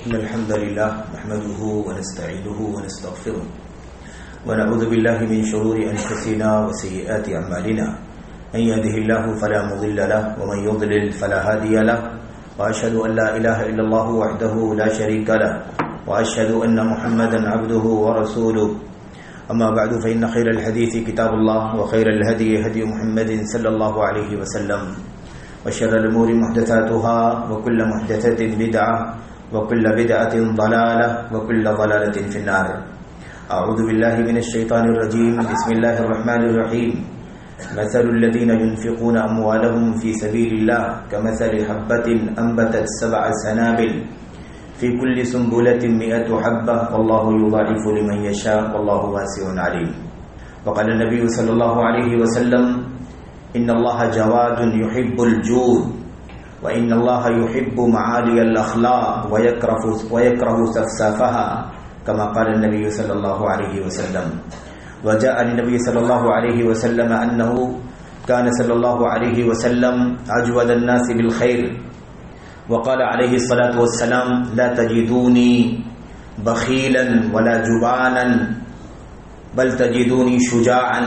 إن الحمد لله نحمده ونستعينه ونستغفره ونعوذ بالله من شرور أنفسنا وسيئات أعمالنا من يهده الله فلا مضل له ومن يضلل فلا هادي له وأشهد أن لا إله إلا الله وحده لا شريك له وأشهد أن محمدا عبده ورسوله أما بعد فإن خير الحديث كتاب الله وخير الهدي هدي محمد صلى الله عليه وسلم وشر الأمور محدثاتها وكل محدثة بدعة وكل بدعة ضلالة وكل ضلالة في النار. أعوذ بالله من الشيطان الرجيم. بسم الله الرحمن الرحيم. مثل الذين ينفقون أموالهم في سبيل الله كمثل حبة أنبتت 7 سنابل في كل سنبلة 100 حبة والله يضاعف لمن يشاء والله واسع عليم. وقال النبي صلى الله عليه وسلم: إن الله جواد يحب الجود وإن الله يحب معالي الأخلاق ويكره سفسافها كما قال النبي صلى الله عليه وسلم. وجاء للنبي صلى الله عليه وسلم أنه كان صلى الله عليه وسلم أجود الناس بالخير وقال عليه الصلاة والسلام: لا تجدوني بخيلا ولا جبانا بل تجدوني شجاعا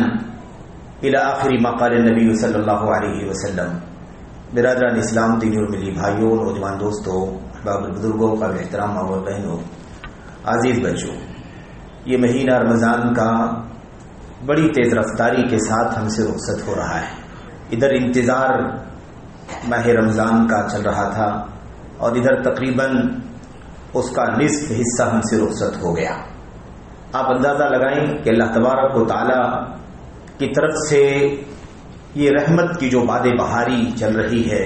الى آخر ما قال النبی صلی اللہ علیہ وسلم. برادران اسلام، دینی اور ملی بھائیوں، نوجوان دوستوں، احباب بزرگوں، قابل احترام ماں اور بہنوں، عزیز بچوں، یہ مہینہ رمضان کا بڑی تیز رفتاری کے ساتھ ہم سے رخصت ہو رہا ہے. ادھر انتظار ماہ رمضان کا چل رہا تھا اور ادھر تقریباً اس کا نصف حصہ ہم سے رخصت ہو گیا. آپ اندازہ لگائیں کہ اللہ تبارک و تعالی کی طرف سے یہ رحمت کی جو باد بہاری چل رہی ہے،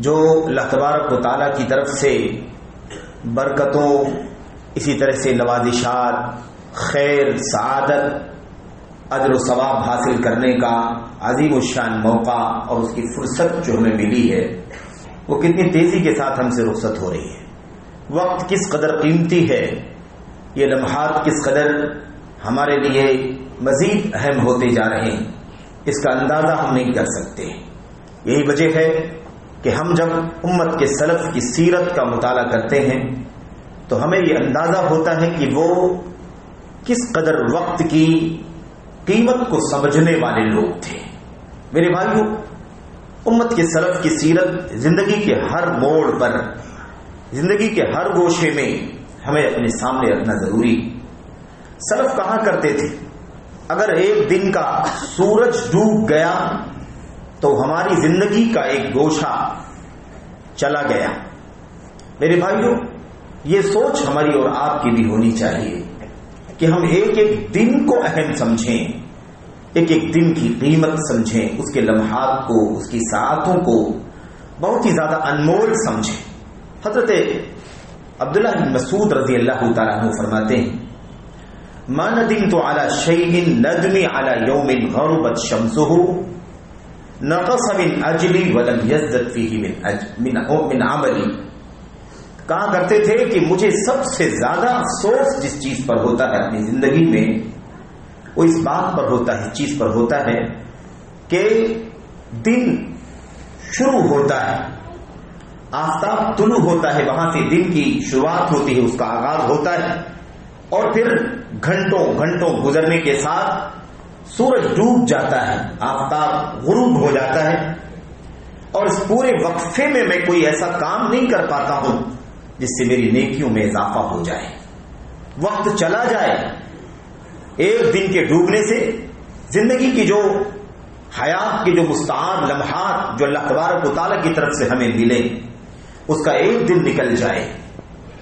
جو اللہ تبارک و تعالیٰ کی طرف سے برکتوں، اسی طرح سے نوازشات، خیر، سعادت، اجر و ثواب حاصل کرنے کا عظیم الشان موقع اور اس کی فرصت جو ہمیں ملی ہے، وہ کتنی تیزی کے ساتھ ہم سے رخصت ہو رہی ہے. وقت کس قدر قیمتی ہے، یہ لمحات کس قدر ہمارے لیے مزید اہم ہوتے جا رہے ہیں، اس کا اندازہ ہم نہیں کر سکتے. یہی وجہ ہے کہ ہم جب امت کے سلف کی سیرت کا مطالعہ کرتے ہیں تو ہمیں یہ اندازہ ہوتا ہے کہ وہ کس قدر وقت کی قیمت کو سمجھنے والے لوگ تھے. میرے بھائیوں، امت کے سلف کی سیرت زندگی کے ہر موڑ پر، زندگی کے ہر گوشے میں ہمیں اپنے سامنے رکھنا ضروری. سلف کہا کرتے تھے، اگر ایک دن کا سورج ڈوب گیا تو ہماری زندگی کا ایک گوشہ چلا گیا. میرے بھائیوں، یہ سوچ ہماری اور آپ کی بھی ہونی چاہیے کہ ہم ایک ایک دن کو اہم سمجھیں، ایک ایک دن کی قیمت سمجھیں، اس کے لمحات کو، اس کی ساعتوں کو بہت ہی زیادہ انمول سمجھیں. حضرت عبداللہ بن مسعود رضی اللہ تعالیٰ عنہ فرماتے ہیں: ما ندمت على شيء ندمي على يوم غربت شمسه نقص من اجلي ولم يزدد فيه من عملي. کہا کرتے تھے کہ مجھے سب سے زیادہ افسوس جس چیز پر ہوتا ہے اپنی زندگی میں، وہ اس بات پر ہوتا ہے، چیز پر ہوتا ہے کہ دن شروع ہوتا ہے، آفتاب طلوع ہوتا ہے، وہاں سے دن کی شروعات ہوتی ہے، اس کا آغاز ہوتا ہے، اور پھر گھنٹوں گھنٹوں گزرنے کے ساتھ سورج ڈوب جاتا ہے، آفتاب غروب ہو جاتا ہے، اور اس پورے وقفے میں میں کوئی ایسا کام نہیں کر پاتا ہوں جس سے میری نیکیوں میں اضافہ ہو جائے. وقت چلا جائے. ایک دن کے ڈوبنے سے زندگی کی جو حیات کے جو مستعار لمحات جو اللہ تبارک و تعالیٰ کی طرف سے ہمیں ملے، اس کا ایک دن نکل جائے.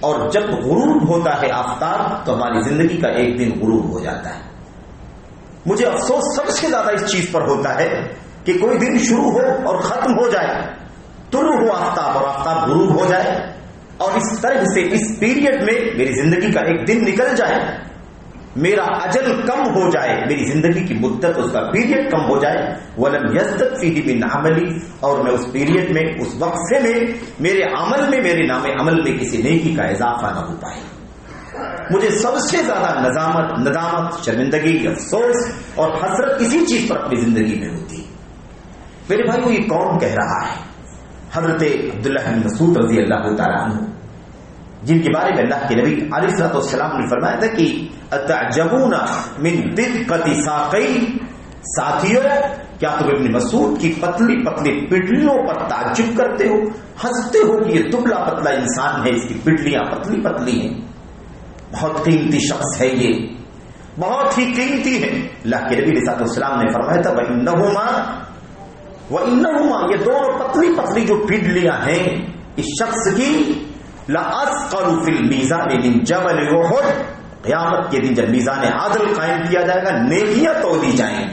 اور جب غروب ہوتا ہے آفتاب تو ہماری زندگی کا ایک دن غروب ہو جاتا ہے. مجھے افسوس سب سے زیادہ اس چیز پر ہوتا ہے کہ کوئی دن شروع ہو اور ختم ہو جائے، طلوع ہو آفتاب اور آفتاب غروب ہو جائے، اور اس طرح سے اس پیریڈ میں میری زندگی کا ایک دن نکل جائے، میرا اجل کم ہو جائے، میری زندگی کی مدت، اس کا پیریڈ کم ہو جائے. وَلَمْ يَزْدَدْ فِيهِ مِنْ عَمَلِي، اور میں اس پیریڈ میں، اس وقفے میں، میرے عمل میں، میرے نام عمل میں کسی نیکی کا اضافہ نہ ہو پائے. مجھے سب سے زیادہ ندامت، شرمندگی، افسوس اور حسرت اسی چیز پر اپنی زندگی میں ہوتی. میرے بھائیو، یہ کون کہہ رہا ہے؟ حضرت عبداللہ بن مسعود رضی اللہ تعالیٰ عنہ جن کے بارے میں اللہ کے نبی علیہ الصلوۃ والسلام نے فرمایا تھا کہ اتعجبون من دقت ساقی، ساتھیوں کیا تم ابن مسعود کی پتلی پتلی پڈلیوں پر تعجب کرتے ہو، ہنستے ہو کہ یہ دبلا پتلا انسان ہے، اس کی پڈلیاں پتلی پتلی ہیں، بہت قیمتی شخص ہے، یہ بہت ہی قیمتی ہے۔ اللہ کے نبی علیہ الصلوۃ والسلام نے فرمایا تھا وَإِنَّهُمَا، یہ دونوں پتلی پتلی جو پڈلیاں ہیں اس شخص کی، لَأَثْقَلُ فِي الْمِيزَانِ مِنْ جَبَلِ أُحُدٍ، قیامت کے دن جب میزان عدل قائم کیا جائے گا، نیکیاں تولی جائیں گی،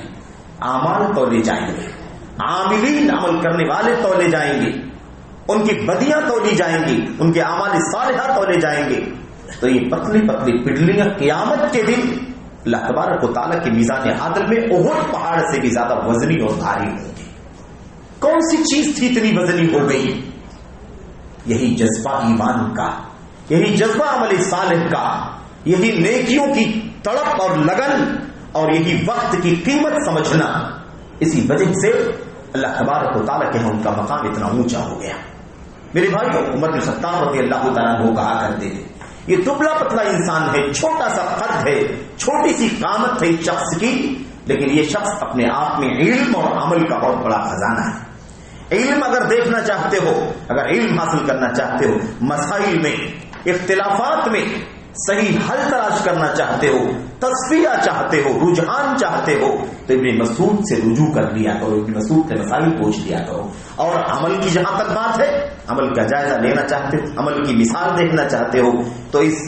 اعمال تولے جائیں گے، عاملین عمل کرنے والے تولے جائیں گے، ان کی بدیاں تولی جائیں گی، ان کے اعمال صالحہ تولے جائیں گے۔ تو یہ پتلی پتلی پڈلیاں قیامت کے دن اللہ تبارک و تعالیٰ کے میزان عدل میں احد پہاڑ سے بھی زیادہ وزنی اور بھاری ہوں گی۔ کون سی چیز تھی اتنی وزنی ہو گئی؟ یہی جذبہ ایمان کا، یہی جذبہ عمل صالح کا، یہی نیکیوں کی تڑپ اور لگن، اور یہی وقت کی قیمت سمجھنا۔ اسی وجہ سے اللہ تبارک و تعالیٰ کے ہاں ان کا مقام اتنا اونچا ہو گیا۔ میرے بھائیو، عمر بن خطاب رضی اللہ تعالیٰ عنہ کہا کرتے تھے یہ دبلا پتلا انسان ہے، چھوٹا سا قد ہے، چھوٹی سی قامت ہے اس شخص کی، لیکن یہ شخص اپنے آپ میں علم اور عمل کا بہت بڑا خزانہ ہے۔ علم اگر دیکھنا چاہتے ہو، اگر علم حاصل کرنا چاہتے ہو، مسائل میں، اختلافات میں صحیح حل تلاش کرنا چاہتے ہو، تصفیہ چاہتے ہو، رجحان چاہتے ہو، تو ابن مسعود سے رجوع کر لیا کرو، ابن مسعود سے مسائل پوچھ لیا کرو۔ اور عمل کی جہاں تک بات ہے، عمل کا جائزہ لینا چاہتے ہو، عمل کی مثال دیکھنا چاہتے ہو، تو اس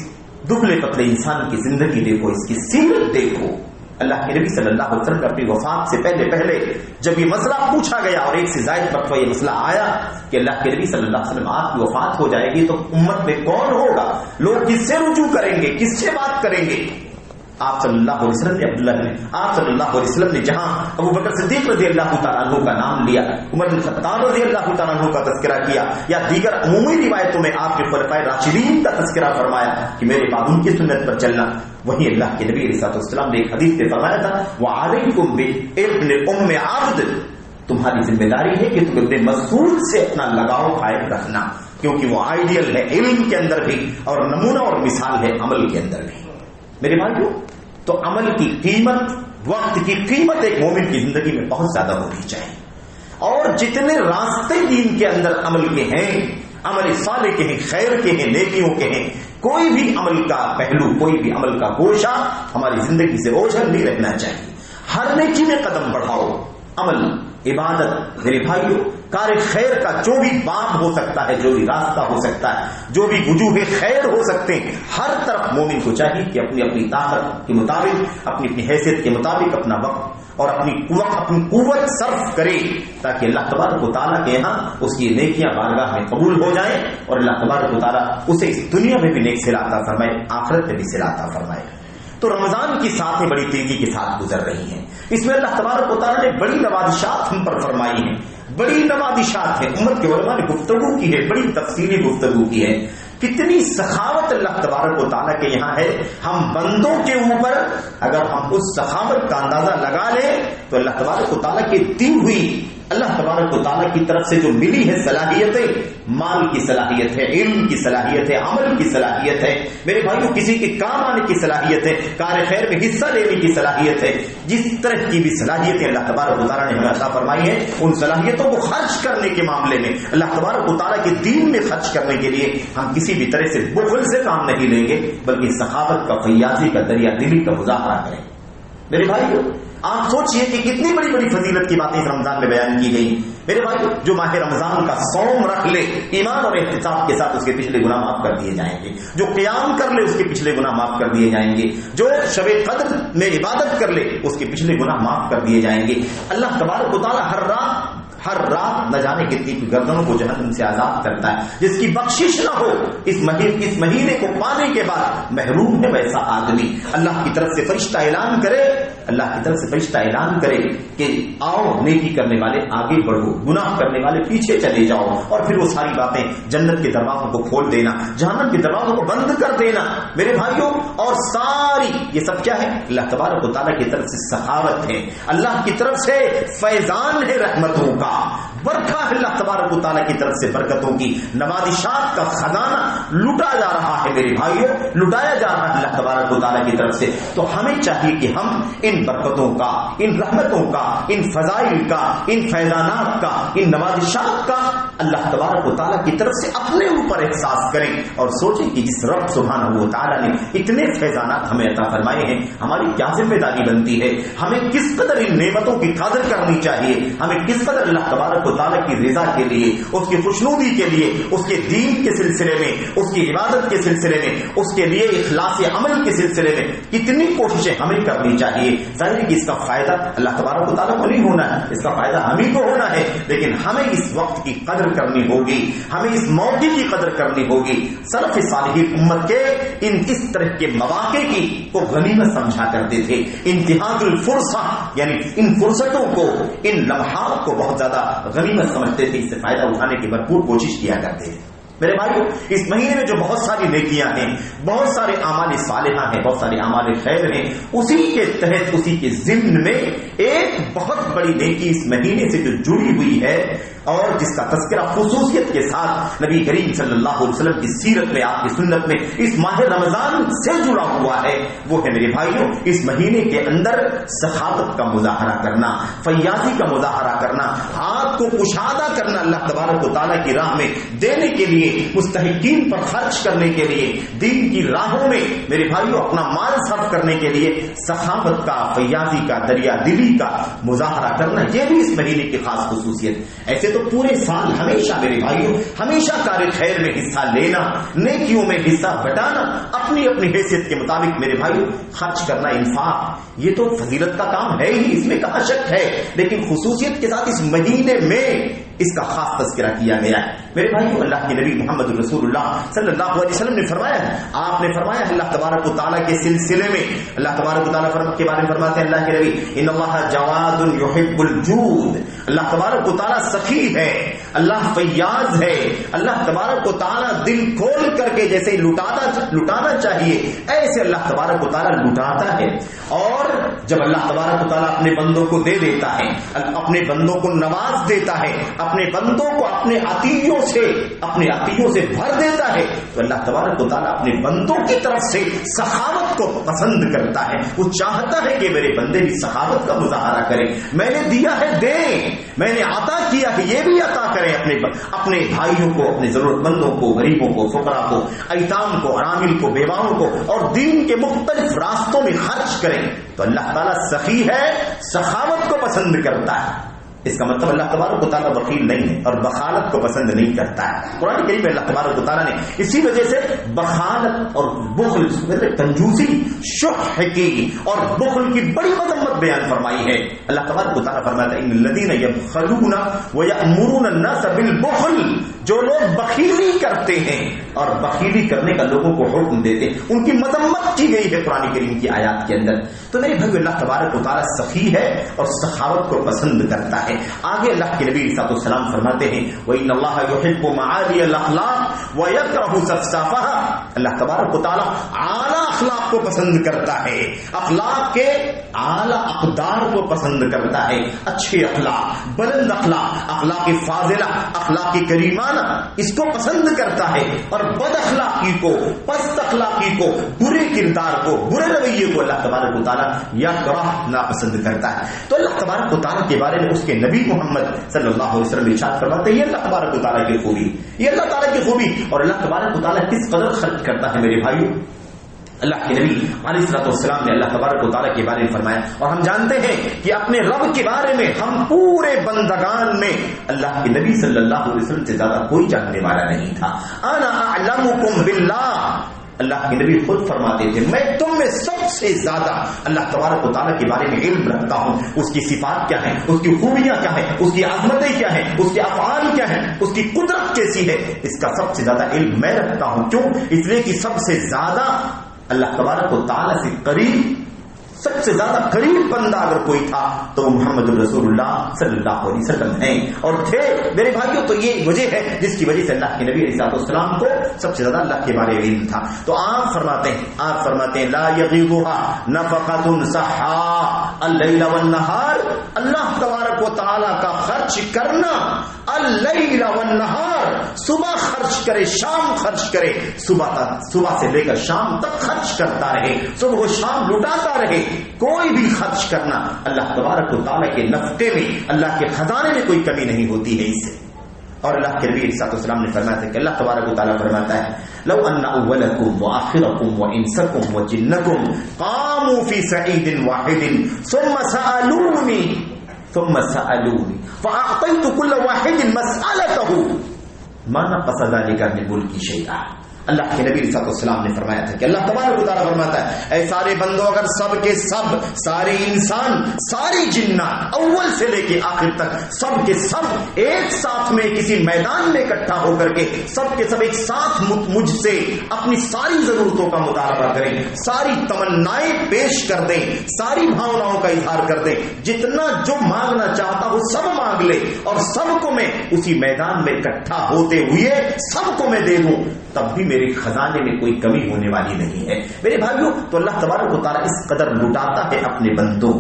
دبلے پتلے انسان کی زندگی دیکھو، اس کی سیرت دیکھو۔ اللہ کے نبی صلی اللہ علیہ وسلم نے اپنی وفات سے پہلے جب یہ مسئلہ پوچھا گیا اور ایک سے زائد مرتبہ یہ مسئلہ آیا کہ اللہ کے نبی صلی اللہ علیہ وسلم آپ کی وفات ہو جائے گی تو امت میں کون ہوگا، لوگ کس سے رجوع کریں گے، کس سے بات کریں گے؟ آپ صلی اللہ علیہ وسلم نے جہاں ابو بکر صدیق رضی اللہ تعالیٰ عنہ کا نام لیا، عمر بن خطاب رضی اللہ تعالیٰ عنہ کا تذکرہ کیا، یا دیگر عمومی روایتوں میں آپ کے خلفائے راشدین کا تذکرہ فرمایا کہ میرے بعد ان کی سنت پر چلنا، وہی اللہ کے نبی علیہ السلام نے ایک حدیث میں فرمایا تھا وعلیکم بابن ام عبد، تمہاری ذمہ داری ہے کہ تم ابن مسعود سے اپنا لگاؤ قائم رکھنا، کیونکہ وہ آئیڈیل ہے علم کے اندر بھی اور نمونہ اور مثال ہے عمل کے اندر بھی۔ میرے بھائیو، تو عمل کی قیمت، وقت کی قیمت ایک مومن کی زندگی میں بہت زیادہ ہونی چاہیے، اور جتنے راستے دین کے اندر عمل کے ہیں، عمل صالح کے ہیں، خیر کے ہیں، نیکیوں کے ہیں، کوئی بھی عمل کا پہلو، کوئی بھی عمل کا گوشہ ہماری زندگی سے اوجھل نہیں رہنا چاہیے۔ ہر نیکی میں قدم بڑھاؤ، عمل، عبادت، میرے بھائیو، کار خیر کا جو بھی باب ہو سکتا ہے، جو بھی راستہ ہو سکتا ہے، جو بھی وجوہ خیر ہو سکتے ہیں، ہر طرف مومن کو چاہیے کہ اپنی اپنی طاقت کے مطابق، اپنی اپنی حیثیت کے مطابق اپنا وقت اور اپنی قوت صرف کرے، تاکہ اللہ تبارک و تعالیٰ کے یہاں اس کی نیکیاں بارگاہ میں قبول ہو جائیں، اور اللہ تبارک و تعالیٰ اسے اس دنیا میں بھی نیک صلہ عطا فرمائے، آخرت میں بھی صلہ عطا فرمائے۔ تو رمضان کی ساتھ بڑی تیزی کے ساتھ گزر رہی ہیں، اس میں اللہ تبارک و تعالیٰ نے بڑی نوازشات ہم پر فرمائی ہیں، بڑی نوازشات ہیں، امت کے علماء نے گفتگو کی ہے، بڑی تفصیلی گفتگو کی ہے، کتنی سخاوت اللہ تبارک و تعالیٰ کے یہاں ہے۔ ہم بندوں کے اوپر اگر ہم اس سخاوت کا اندازہ لگا لیں تو اللہ تبارک و تعالیٰ کی دی ہوئی، اللہ تبارک و تعالیٰ کی طرف سے جو ملی ہے صلاحیتیں، مال کی صلاحیت ہے، علم کی صلاحیت ہے، عمل کی صلاحیت ہے، میرے بھائیوں کسی کے کام آنے کی صلاحیت ہے، کار خیر میں حصہ لینے کی صلاحیت ہے، جس طرح کی بھی صلاحیتیں اللہ تبارک و تعالیٰ نے ہمیں عطا فرمائی ہیں، ان صلاحیتوں کو خرچ کرنے کے معاملے میں، اللہ تبارک و تعالیٰ کے دین میں خرچ کرنے کے لیے ہم کسی بھی طرح سے بخل سے کام نہیں لیں گے، بلکہ سخاوت کا، فیاضی کا، دریا دلی کا مظاہرہ کریں۔ میرے بھائیو، آپ سوچئے کہ کتنی بڑی بڑی فضیلت کی باتیں اس رمضان میں بیان کی گئی۔ میرے بھائیو، جو ماہ رمضان کا صوم رکھ لے ایمان اور احتساب کے ساتھ، اس کے پچھلے گناہ معاف کر دیے جائیں گے، جو قیام کر لے اس کے پچھلے گناہ معاف کر دیے جائیں گے، جو شب قدر میں عبادت کر لے اس کے پچھلے گناہ معاف کر دیے جائیں گے۔ اللہ تبارک و تعالیٰ ہر رات نہ جانے کتنی گردنوں کو جہنم سے آزاد کرتا ہے، جس کی بخشش نہ ہو اس مہینے کو پانے کے بعد محروم ہے ویسا آدمی۔ اللہ کی طرف سے فرشتہ اعلان کرے، اللہ کی طرف سے فرشتہ اعلان کرے کہ آؤ نیکی کرنے والے آگے بڑھو، گناہ کرنے والے پیچھے چلے جاؤ، اور پھر وہ ساری باتیں جنت کے دروازوں کو کھول دینا، جہنم کے دروازوں کو بند کر دینا۔ میرے بھائیوں، اور ساری یہ سب کیا ہے؟ اللہ تبارک و تعالیٰ کی طرف سے سخاوت ہے، اللہ کی طرف سے فیضان ہے رحمتوں کا، برکھا ہے اللہ تبارک و تعالیٰ کی طرف سے برکتوں کی، نوازشات کا خزانہ لوٹا جا رہا ہے میرے بھائیوں، لٹایا جا رہا ہے اللہ تبارک و تعالیٰ کی طرف سے. تو ہمیں چاہیے کہ ہم ان برکتوں کا، ان رحمتوں کا، ان فضائل کا، ان فیضانات کا، ان نوازشات کا اللہ تبارک و تعالیٰ کی طرف سے اپنے اوپر احساس کریں اور سوچیں کہ جس رب سبحانہ و تعالیٰ نے اتنے فیضانات ہمیں عطا فرمائے ہیں، ہماری کیا ذمہ داری بنتی ہے، ہمیں کس قدر ان نعمتوں کی قدر کرنی چاہیے، ہمیں کس قدر اللہ تبارک و تعالیٰ کی رضا کے لیے، اس کی خوشنودی کے لیے، اس کے دین کے سلسلے میں، اس کی عبادت کے سلسلے میں، اس کے لیے اخلاص عمل کے سلسلے میں کتنی کوششیں ہمیں کرنی چاہیے. ظاہر ہے کہ اس کا فائدہ اللہ تبارک و تعالیٰ کو نہیں ہونا ہے، اس کا فائدہ ہم ہی کو ہونا ہے، لیکن ہمیں اس وقت کی قدر کرنی ہوگی، ہمیں اس موقع کی قدر کرنی ہوگی. سلف صالحین امت کے اس طرح کے مواقع کو غنیمت سمجھا کرتے تھے. انتہاز الفرصہ یعنی ان فرصتوں کو، ان لمحات کو بہت زیادہ غنیمت سمجھتے تھے، اس سے فائدہ اٹھانے کی بھرپور کوشش کیا کرتے تھے. میرے بھائیو، اس مہینے میں جو بہت ساری نیکیاں ہیں، بہت سارے اعمال صالحہ ہیں، بہت سارے اعمال خیر ہیں، اسی کے تحت، اسی کے ضمن میں ایک بہت بڑی نیکی اس مہینے سے جو جڑی ہوئی ہے اور جس کا تذکرہ خصوصیت کے ساتھ نبی کریم صلی اللہ علیہ وسلم کی سیرت میں، آپ کی سنت میں اس ماہ رمضان سے جڑا ہوا ہے، وہ ہے میرے بھائیوں اس مہینے کے اندر سخاوت کا مظاہرہ کرنا، فیاضی کا مظاہرہ کرنا، ہاتھ کو کشادہ کرنا اللہ تبارک و تعالیٰ کی راہ میں دینے کے لیے، مستحقین پر خرچ کرنے کے لیے، دین کی راہوں میں میرے بھائیوں اپنا مال صرف کرنے کے لیے سخاوت کا، فیاضی کا، دریا دلی کا مظاہرہ کرنا، یہ بھی اس مہینے کی خاص خصوصیت. ایسے تو پورے سال ہمیشہ میرے بھائیوں ہمیشہ کار خیر میں حصہ لینا، نیکیوں میں حصہ بٹانا، اپنی اپنی حیثیت کے مطابق میرے بھائیوں خرچ کرنا، انفاق، یہ تو فضیلت کا کام ہے ہی، اس میں کہاں شک ہے، لیکن خصوصیت کے ساتھ اس مہینے میں اس کا خاص تذکرہ کیا گیا ہے. میرے بھائیوں اللہ کے نبی محمد رسول اللہ صلی اللہ علیہ وسلم نے فرمایا ہے، آپ نے فرمایا اللہ تبارک و تعالیٰ کے سلسلے میں، اللہ تبارک و تعالیٰ کے بارے میں فرماتے ہیں اللہ کے نبی ان اللہ جواد یحب الجود، اللہ تبارک و تعالیٰ سخی ہے، اللہ فیاض ہے، اللہ تبارک و تعالیٰ دل کھول کر کے جیسے لٹانا چاہیے ایسے اللہ تبارک و تعالیٰ لٹاتا ہے. اور جب اللہ تبارک و تعالیٰ اپنے بندوں کو دے دیتا ہے، اپنے بندوں کو نواز دیتا ہے، اپنے بندوں کو اپنے عطیوں سے بھر دیتا ہے، تو اللہ تبارک و تعالیٰ اپنے بندوں کی طرف سے سخاوت کو پسند کرتا ہے. وہ چاہتا ہے کہ میرے بندے بھی سخاوت کا مظاہرہ کریں، میں نے دیا ہے دیں، میں نے عطا کیا ہے یہ بھی عطا کریں، اپنے بھائیوں کو، اپنے ضرورت مندوں کو، غریبوں کو، فقراء کو، ایتام کو، ارامل کو، بیواؤں کو، اور دین کے مختلف راستوں میں خرچ کریں. تو اللہ تعالیٰ سخی ہے، سخاوت کو پسند کرتا ہے. اس کا مطلب اللہ تبارک و تعالیٰ بخیل نہیں ہے اور بخالت کو پسند نہیں کرتا ہے. قرآن کریم میں اللہ تبارک و تعالیٰ نے اسی وجہ سے بخالت اور بخل، کنجوسی، شح کی اور بخل کی بڑی مذمت بیان فرمائی ہے. اللہ تبارک و تعالیٰ فرماتا ہے ان الذین یبخلون ویأمرون الناس بالبخل، جو لوگ بخیلی کرتے ہیں اور بخیلی کرنے کا لوگوں کو حکم دیتے ہیں، ان کی مذمت کی گئی ہے قرآن کریم کی آیات کے اندر. تو میرے بھائی اللہ تبارک و تعالیٰ سخی ہے اور سخاوت کو پسند کرتا ہے. آگے اللہ کے نبی صلی اللہ علیہ وسلم فرماتے ہیں وَإِنَّ اللَّهَ يُحِبُّ مَعَالِيَ الْأَخْلَاقِ وَيَكْرَهُ سَفْسَافَهَا، اللہ تبارک و تعالیٰ اعلیٰ اخلاق کو پسند کرتا ہے، اخلاق کے اعلیٰ اقدار کو پسند کرتا ہے، اچھے اخلاق، بلند اخلاق، اخلاق فاضلہ، اخلاق کریمانہ، اس کو پسند کرتا ہے. اور بد اخلاقی کو، پست اخلاقی کو، برے کردار کو، برے رویے کو اللہ تبارک و تعالیٰ یکرہ ناپسند کرتا ہے. تو اللہ تبارک و تعالیٰ کے بارے میں اس کے نبی محمد صلی اللہ علیہ وسلم ارشاد فرماتے ہیں یہ اللہ تبارک و تعالیٰ کی خوبی، یہ اللہ تعالیٰ کی خوبی. اور اللہ تبارک و تعالیٰ کس قدر خرچ کرتا ہے میرے بھائیوں. اللہ کے نبی علیہ الصلوۃ والسلام نے اللہ تبارک و تعالیٰ کے بارے میں فرمایا، اور ہم جانتے ہیں کہ اپنے رب کے بارے میں ہم پورے بندگان میں اللہ کے نبی صلی اللہ علیہ وسلم سے زیادہ کوئی جاننے والا نہیں تھا. انا اعلمکم باللہ، اللہ کے نبی خود فرماتے تھے میں تم میں سب سے زیادہ اللہ تبارک و تعالیٰ کے بارے میں علم رکھتا ہوں. اس کی صفات کیا ہیں، اس کی خوبیاں کیا ہیں، اس کی عظمتیں کیا ہیں، اس کے افعال کیا ہیں، اس کی قدرت کیسی ہے، اس کا سب سے زیادہ علم میں رکھتا ہوں. کیوں؟ اس لیے کہ سب سے زیادہ اللہ تبارک و تعالیٰ سے قریب، سب سے زیادہ قریب بندہ اگر کوئی تھا تو محمد رسول اللہ صلی اللہ علیہ وسلم ہیں اور تھے. میرے بھائیوں تو یہ وجہ ہے جس کی وجہ سے اللہ کے نبی علیہ الصلوۃ والسلام کو سب سے زیادہ اللہ کے بارے میں علم تھا. تو آپ فرماتے ہیں لا یغیضها نفقۃ صحا اللیل والنہار، اللہ تبارک تبارک و تعالی کا خرچ کرنا اللیل والنہار، صبح خرچ کرے شام خرچ کرے، صبح سے لے کر شام تک خرچ کرتا رہے، صبح و شام لٹاتا رہے، کوئی بھی خرچ کرنا اللہ تبارک و تعالی کے نفقے میں، اللہ کے خزانے میں کوئی کمی نہیں ہوتی ہے اس سے۔ اور اللہ کے نبی علیہ الصلوۃ والسلام نے فرمایا تھا کہ اللہ تبارک و تعالیٰ فرماتا ہے لو ان اولکم وآخرکم وانسکم وجنکم قاموا فی صعید واحد ثم سألونی فأعطیت کل واحد مسألته ما نقص ذلك من ملکی شیئا۔ اللہ کے نبی صلی اللہ علیہ وسلم نے فرمایا تھا کہ اللہ تبارک و تعالیٰ فرماتا ہے اے سارے بندوں، اگر سب کے سب، سارے انسان، ساری جنات، اول سے لے کے آخر تک سب کے سب ایک ساتھ میں کسی میدان میں اکٹھا ہو کر کے سب کے سب ایک ساتھ مجھ سے اپنی ساری ضرورتوں کا مطالبہ کریں، ساری تمنائیں پیش کر دیں، ساری بھاوناؤں کا اظہار کر دیں، جتنا جو مانگنا چاہتا وہ سب مانگ لے، اور سب کو میں اسی میدان میں اکٹھا ہوتے ہوئے سب کو میں دے دوں، تب بھی میرے خزانے میں کوئی کمی ہونے والی نہیں ہے۔ میرے بھائیوں، تو اللہ تبارک و تعالیٰ اس قدر لٹاتا ہے اپنے بندوں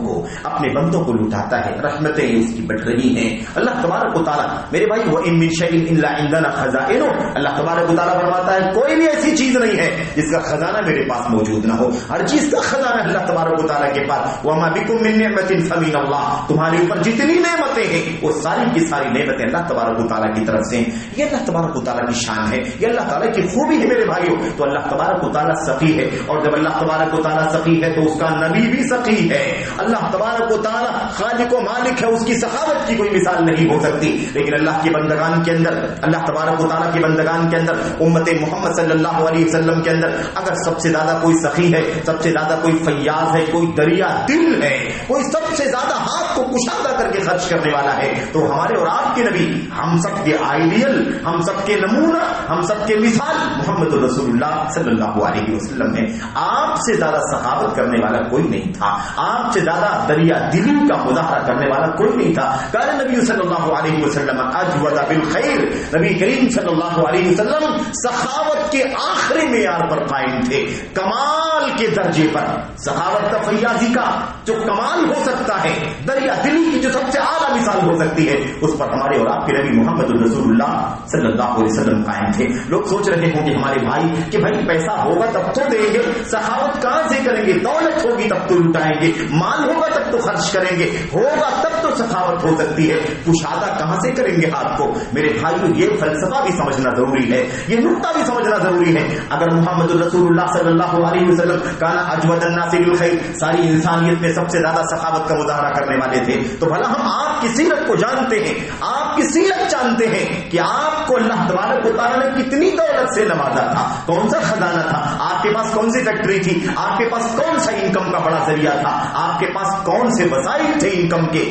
کو لٹاتا ہے، رحمتیں اس کی بڑھ رہی ہیں۔ اللہ تبارک و تعالیٰ میرے بھائی وَإِن مِّن شَيْءٍ إِلَّا عِندَنَا خَزَائِنُهُ، اللہ تبارک و تعالیٰ فرماتا ہے کوئی بھی ایسی چیز نہیں ہے جس کا خزانہ میرے پاس موجود نہ ہو، ہر چیز کا خزانہ اللہ تبارک و تعالیٰ کے پاس۔ وَمَا بِكُم مِّن نِّعْمَةٍ فَمِنَ اللَّهِ، تمہارے اوپر جتنی نعمتیں ہیں وہ ساری کی ساری نعمتیں اللہ تبارک و تعالیٰ کی طرف سے ہیں۔ یہ اللہ تبارک و تعالیٰ کی شان ہے، یہ اللہ تعالیٰ کی خوبی ہے میرے بھائیوں۔ تو اللہ تبارک و تعالیٰ سخی ہے، اور جب اللہ تبارک و تعالیٰ سخی ہے تو اس کا نبی بھی سخی ہے۔ اللہ تبارک و تعالیٰ خالق و مالک ہے، اس کی سخاوت کی کوئی مثال نہیں ہو سکتی، لیکن اللہ کے بندگان کے اندر، اللہ تبارک و تعالیٰ کے بندگان کے اندر، امت محمد صلی اللہ علیہ وسلم کے اندر اگر سب سے زیادہ کوئی سخی ہے، سب سے زیادہ کوئی فیاض ہے، کوئی دریا دل ہے، کوئی سب سے زیادہ ہاتھ کو کشادہ کر کے خرچ کرنے والا ہے، تو ہمارے اور آپ کے نبی، ہم سب کے آئیڈیل، ہم سب کے نمونہ، ہم سب کے مثال محمد رسول اللہ صلی اللہ علیہ وسلم ہے۔ آپ سے زیادہ سخاوت کرنے والا کوئی نہیں تھا، آپ سے زیادہ دریا دلی کا مظاہرہ کرنے والا کوئی نہیں تھا۔ قال نبی صلی اللہ علیہ وسلم اجود بالخیر، نبی کریم صلی اللہ علیہ وسلم سخاوت کے آخری معیار پر قائم تھے، کمال کے درجے پر۔ سخاوت کا، فیاضی کا جو کمال ہو سکتا ہے، دریا دلی کی جو سب سے اعلیٰ مثال ہو سکتی ہے، اس پر ہمارے اور آپ کے نبی محمد رسول اللہ صلی اللہ علیہ وسلم قائم تھے۔ لوگ سوچ رہے ہوں گے ہمارے بھائی کہ بھائی پیسہ ہوگا تب تو دیں گے، سخاوت کہاں سے کریں گے، دولت ہوگی تب تو لٹائیں گے، مال ہوگا تب تو خرچ کریں گے، ہوگا تب تو سخاوت ہو سکتی ہے، کشادہ کہاں سے کریں گے ہاتھ کو۔ میرے بھائیو، یہ فلسفہ بھی سمجھنا ضروری ہے، یہ نقطہ بھی سمجھنا ضروری ہے۔ اگر محمد رسول اللہ صلی اللہ علیہ وسلم کانا اجود الناس بالخیر، ساری انسانیت میں سب سے زیادہ سخاوت کا مظاہرہ کرنے والے تھے، تو بھلا ہم آپ کی سیرت کو جانتے ہیں، آپ کی سیرت جانتے ہیں کہ آپ کو اللہ تبارک و تعالیٰ نے کتنی دولت سے نوازا تھا، کون سا خزانہ تھا، آپ کے پاس کون سی فیکٹری تھی، آپ کے پاس کون سا انکم کا بڑا ذریعہ تھا، آپ کے پاس کون سے وسائل تھے انکم کے،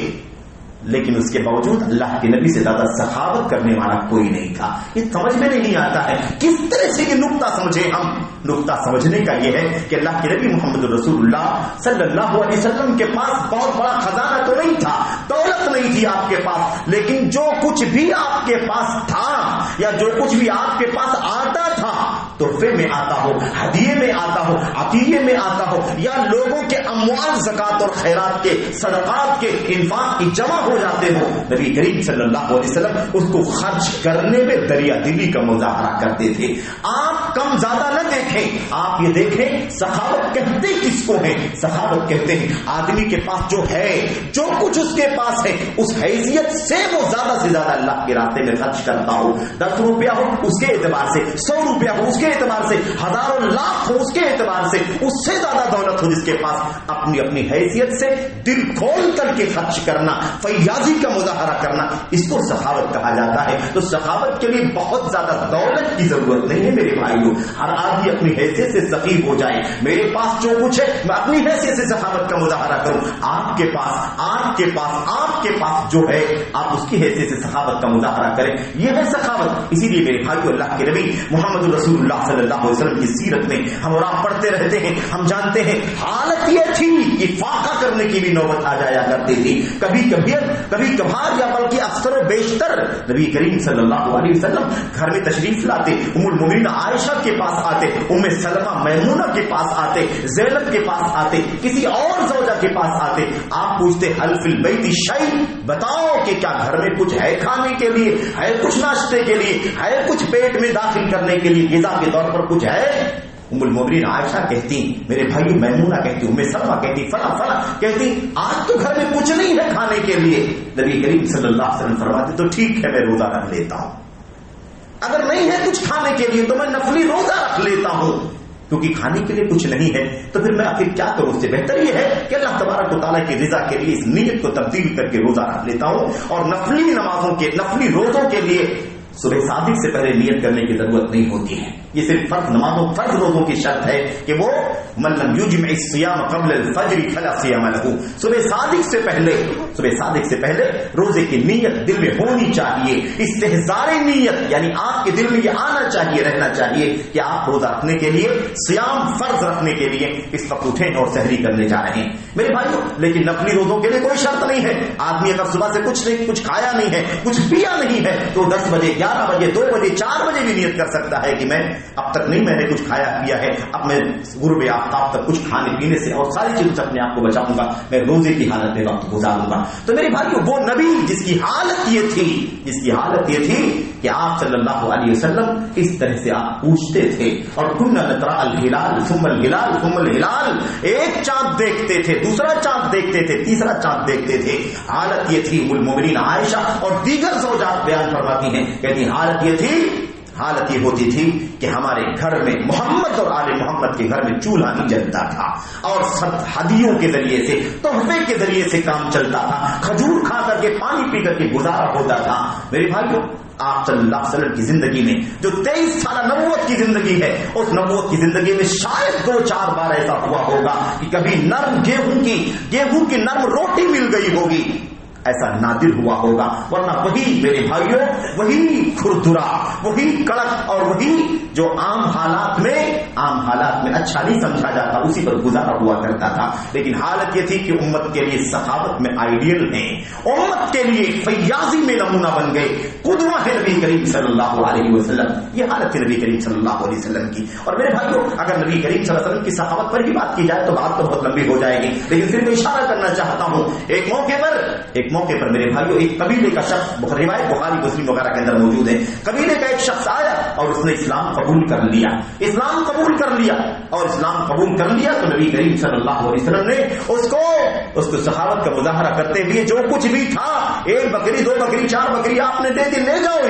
لیکن اس کے باوجود اللہ کے نبی سے زیادہ سخاوت کرنے والا کوئی نہیں تھا۔ یہ سمجھ میں نہیں آتا ہے کس طرح سے یہ نقطہ سمجھے ہم۔ نقطہ سمجھنے کا یہ ہے کہ اللہ کے نبی محمد رسول اللہ صلی اللہ علیہ وسلم کے پاس بہت بڑا خزانہ تو نہیں تھا، دولت نہیں تھی آپ کے پاس، لیکن جو کچھ بھی آپ کے پاس تھا یا جو کچھ بھی آپ کے پاس آتا تھا، تحفے میں آتا ہو، ہدیے میں آتا ہو، عطیے میں آتا ہو، یا لوگوں کے اموال، زکات اور خیرات کے، صدقات کے، انفاق کی جمع ہو جاتے ہو، نبی کریم صلی اللہ علیہ وسلم اس کو خرچ کرنے میں دریا دلی کا مظاہرہ کرتے تھے۔ آپ کم زیادہ نہ دیکھیں، آپ یہ دیکھیں سخاوت کہتے کس کو ہے۔ سخاوت کہتے ہیں آدمی کے پاس جو ہے، جو کچھ اس کے پاس ہے، اس حیثیت سے وہ زیادہ سے زیادہ اللہ کے راستے میں خرچ کرتا ہو۔ 10 روپیہ ہو اس کے اعتبار سے، 100 روپیہ ہو اس کے اعتبار سے، ہزاروں لاکھ ہو اس کے اعتبار سے، اس سے زیادہ دولت ہو جس کے پاس، اپنی اپنی حیثیت سے دل کھول کر کے خرچ کرنا، فیاضی کا مظاہرہ کرنا، اس کو سخاوت کہا جاتا ہے۔ تو سخاوت کے لیے بہت زیادہ دولت کی ضرورت نہیں ہے میرے بھائیوں۔ ہر آدمی اپنی حیثیت سے سخی ہو جائے، میرے پاس جو کچھ ہے میں اپنی حیثیت سے سخاوت کا مظاہرہ کروں، آپ کے پاس جو ہے آپ اس کی حیثیت سے سخاوت کا مظاہرہ کریں، یہ ہے سخاوت۔ اسی لیے میرے بھائیوں، اللہ کے نبی محمد رسول اللہ صلی اللہ علیہ وسلم کی سیرت میں ہم اور آپ پڑھتے رہتے ہیں، ہم جانتے ہیں حالت یہ تھی کہ فاقہ کرنے کی بھی نوبت آ جایا کرتی تھی، کبھی کبھار یا بلکہ اکثر و بیشتر نبی کریم صلی اللہ علیہ وسلم گھر میں تشریف لاتے، ام المومنین عائشہ کے پاس آتے، سلمہ میمونہ کے پاس آتے، زینب کے پاس آتے، کسی اور زوجہ کے پاس آتے، آپ پوچھتے حل فی البیت شیء، بتاؤ کہ کیا گھر میں کچھ ہے کھانے کے لیے، ہے کچھ ناشتے کے لیے، ہے کچھ پیٹ میں داخل کرنے کے لیے، غذا کے طور پر کچھ ہے؟ ام المومنین عائشہ کہتی، میرے بھائی میمونہ کہتی، ام سلمہ کہتی، فلاں فلاں کہتی، آج تو گھر میں کچھ نہیں ہے کھانے کے لیے۔ نبی کریم صلی اللہ علیہ وسلم فرماتے تو ٹھیک ہے میں روزہ رکھ لیتا ہوں، اگر نہیں ہے کچھ کھانے کے لیے تو میں نفلی روزہ رکھ لیتا ہوں، کیونکہ کھانے کے لیے کچھ نہیں ہے تو پھر میں آخر کیا کروں؟ اس سے بہتر یہ ہے کہ اللہ تبارک و تعالیٰ کی رضا کے لیے اس نیت کو تبدیل کر کے روزہ رکھ لیتا ہوں، اور نفلی نمازوں کے نفلی روزوں کے لیے صبح صادق سے پہلے نیت کرنے کی ضرورت نہیں ہوتی ہے، یہ صرف فرض نمازوں فرض روزوں کی شرط ہے کہ وہ من لم یجمع الصیام قبل الفجر فلا صیام له، صبح صادق سے پہلے روزے کی نیت دل میں ہونی چاہیے، استحضار نیت، یعنی آپ کے دل میں یہ آنا چاہیے، رہنا چاہیے کہ آپ روزہ رکھنے کے لیے، صیام فرض رکھنے کے لیے اس وقت اٹھیں اور سحری کرنے جا رہے ہیں میرے بھائیوں۔ لیکن نفلی روزوں کے لیے کوئی شرط نہیں ہے، آدمی اگر صبح سے کچھ کھایا نہیں ہے، کچھ پیا نہیں ہے تو 10 بجے 11 بجے 2 بجے 4 بجے بھی نیت کر سکتا ہے کہ میں اب تک نہیں میں نے کچھ کھایا پیا ہے، اب میں غروب آفتاب تک کچھ کھانے پینے سے اور ساری چیزوں سے اپنے آپ کو بچاؤں گا، میں روزے کی حالت میں وقت گزاروں گا۔ تو میرے بھائیو وہ نبی جس کی حالت یہ تھی کہ آپ صلی اللہ علیہ وسلم اس طرح سے آپ پوچھتے تھے، اور كنا نترى الهلال ثم الهلال ثم الهلال، ایک چاند دیکھتے تھے، دوسرا چاند دیکھتے تھے، تیسرا چاند دیکھتے تھے۔ حالت یہ تھی، ام المومنین عائشہ اور دیگر زوجات بیان فرماتی ہیں، کہتی حالت یہ ہوتی تھی کہ ہمارے گھر میں محمد اور آل محمد کے گھر میں چولہا نہیں جلتا تھا، اور سب ہدیوں کے ذریعے سے، تحفے کے ذریعے سے کام چلتا تھا، کھجور کھا کر کے پانی پی کر کے گزارا ہوتا تھا۔ میرے بھائیوں آپ صلی اللہ علیہ وسلم کی زندگی میں جو 23 سالہ نبوت کی زندگی ہے، اس نبوت کی زندگی میں شاید 2-4 بار ایسا ہوا ہوگا کہ کبھی نرم گیہوں کی نرم روٹی مل گئی ہوگی، ایسا نادر ہوا ہوگا، ورنہ وہی میرے بھائیوں، وہی کھردرا، وہی کڑک، اور وہی جو عام حالات میں اچھا نہیں سمجھا جاتا اسی پر گزارا ہوا کرتا تھا۔ لیکن حالت یہ تھی کہ امت کے لیے سخاوت میں آئیڈیل ہیں، امت کے لیے فیاضی میں نمونہ بن گئے، قدوہ ہے نبی کریم صلی اللہ علیہ وسلم۔ یہ حالت ہے نبی کریم صلی اللہ علیہ وسلم کی۔ اور میرے بھائیوں اگر نبی کریم صلی اللہ علیہ وسلم کی سخاوت پر ہی بات کی جائے تو بات تو بہت لمبی ہو جائے گی، لیکن پھر میں اشارہ کرنا چاہتا ہوں ایک موقع پر میرے بھائیوں ایک قبیلے کا شخص، روایت بخاری مسلم وغیرہ کے اندر موجود ہے، قبیلے کا ایک شخص آیا اور اس نے اسلام قبول کر لیا تو نبی کریم صلی اللہ علیہ وسلم نے اس کو سخاوت کا مظاہرہ کرتے ہوئے جو کچھ بھی تھا، 1 بکری 2 بکری 4 بکری آپ نے دے دی، لے جاؤ،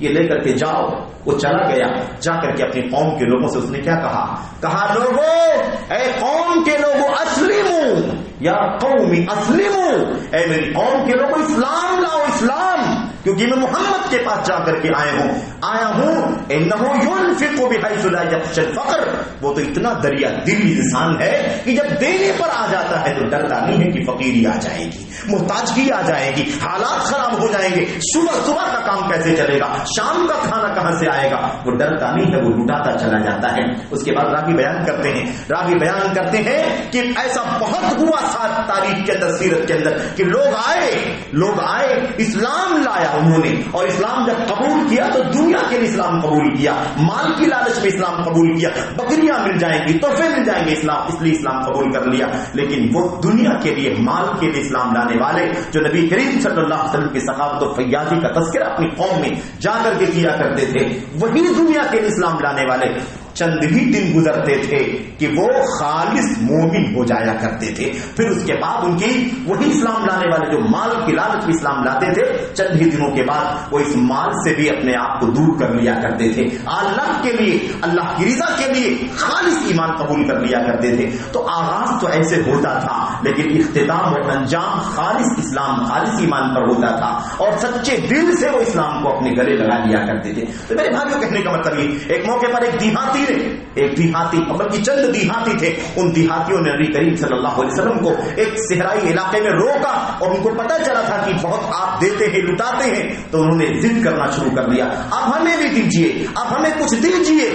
یہ لے کر کے جاؤ۔ وہ چلا گیا، جا کر کے اپنی قوم کے لوگوں سے اس نے کیا کہا لوگوں، اے قوم کے لوگوں، اسلموا یا قوم اسلموا، اے میری قوم کے لوگوں اسلام لاؤ، اسلام، کیونکہ میں محمد کے پاس جا کر کے آیا ہوں انہ ينفق بحيث لا يخشى الفقر، وہ تو اتنا دریا دل انسان ہے کہ جب دینے پر آ جاتا ہے تو ڈرتا نہیں ہے کہ فقیری آ جائے گی، محتاجگی آ جائے گی، حالات خراب ہو جائیں گے، صبح کا کام کیسے چلے گا، شام کا کھانا کہاں سے آئے گا، وہ ڈرتا نہیں ہے، وہ لٹاتا چلا جاتا ہے۔ اس کے بعد راوی بیان کرتے ہیں کہ ایسا بہت ہوا تاریخ کے اندر، سیرت کے اندر، کہ لوگ آئے اسلام لایا انہوں نے، اور اسلام جب قبول کیا تو دنیا کے لیے اسلام قبول کیا، مال کی لالچ میں اسلام قبول کیا، بکریاں مل جائیں گی، تحفے مل جائیں گے، اس لیے اسلام قبول کر لیا۔ لیکن وہ دنیا کے لیے، مال کے لیے اسلام لانے والے جو نبی کریم صلی اللہ علیہ وسلم کی سخاوت و فیاضی کا تذکرہ اپنی قوم میں جا کر کے کیا کرتے تھے، وہی دنیا کے لیے اسلام لانے والے چند ہی دن گزرتے تھے کہ وہ خالص مومن ہو جایا کرتے تھے۔ پھر اس کے بعد ان کی وہی اسلام لانے والے جو مال کی لالچ میں اسلام لاتے تھے، چند ہی دنوں کے بعد وہ اس مال سے بھی اپنے آپ کو دور کر لیا کرتے تھے، اللہ کے لیے، اللہ کی رضا کے لیے خالص ایمان قبول کر لیا کرتے تھے۔ تو آغاز تو ایسے ہوتا تھا، لیکن اختتام اور انجام خالص اسلام، خالص ایمان پر ہوتا تھا، اور سچے دل سے وہ اسلام کو اپنے گلے لگا لیا کرتے تھے۔ تو میرے بھائیوں کہنے کا مطلب یہ، ایک موقع پر ایک دیہاتی بلکہ چند دیہاتی تھے، ان دیہاتیوں نے نبی کریم صلی اللہ علیہ وسلم کو ایک صحرائی علاقے میں روکا، اور ان کو پتا چلا تھا کہ بہت آپ دیتے ہیں، لٹاتے ہیں، تو انہوں نے ضد کرنا شروع کر دیا، اب ہمیں بھی دیجیے، اب ہمیں کچھ دیجیے۔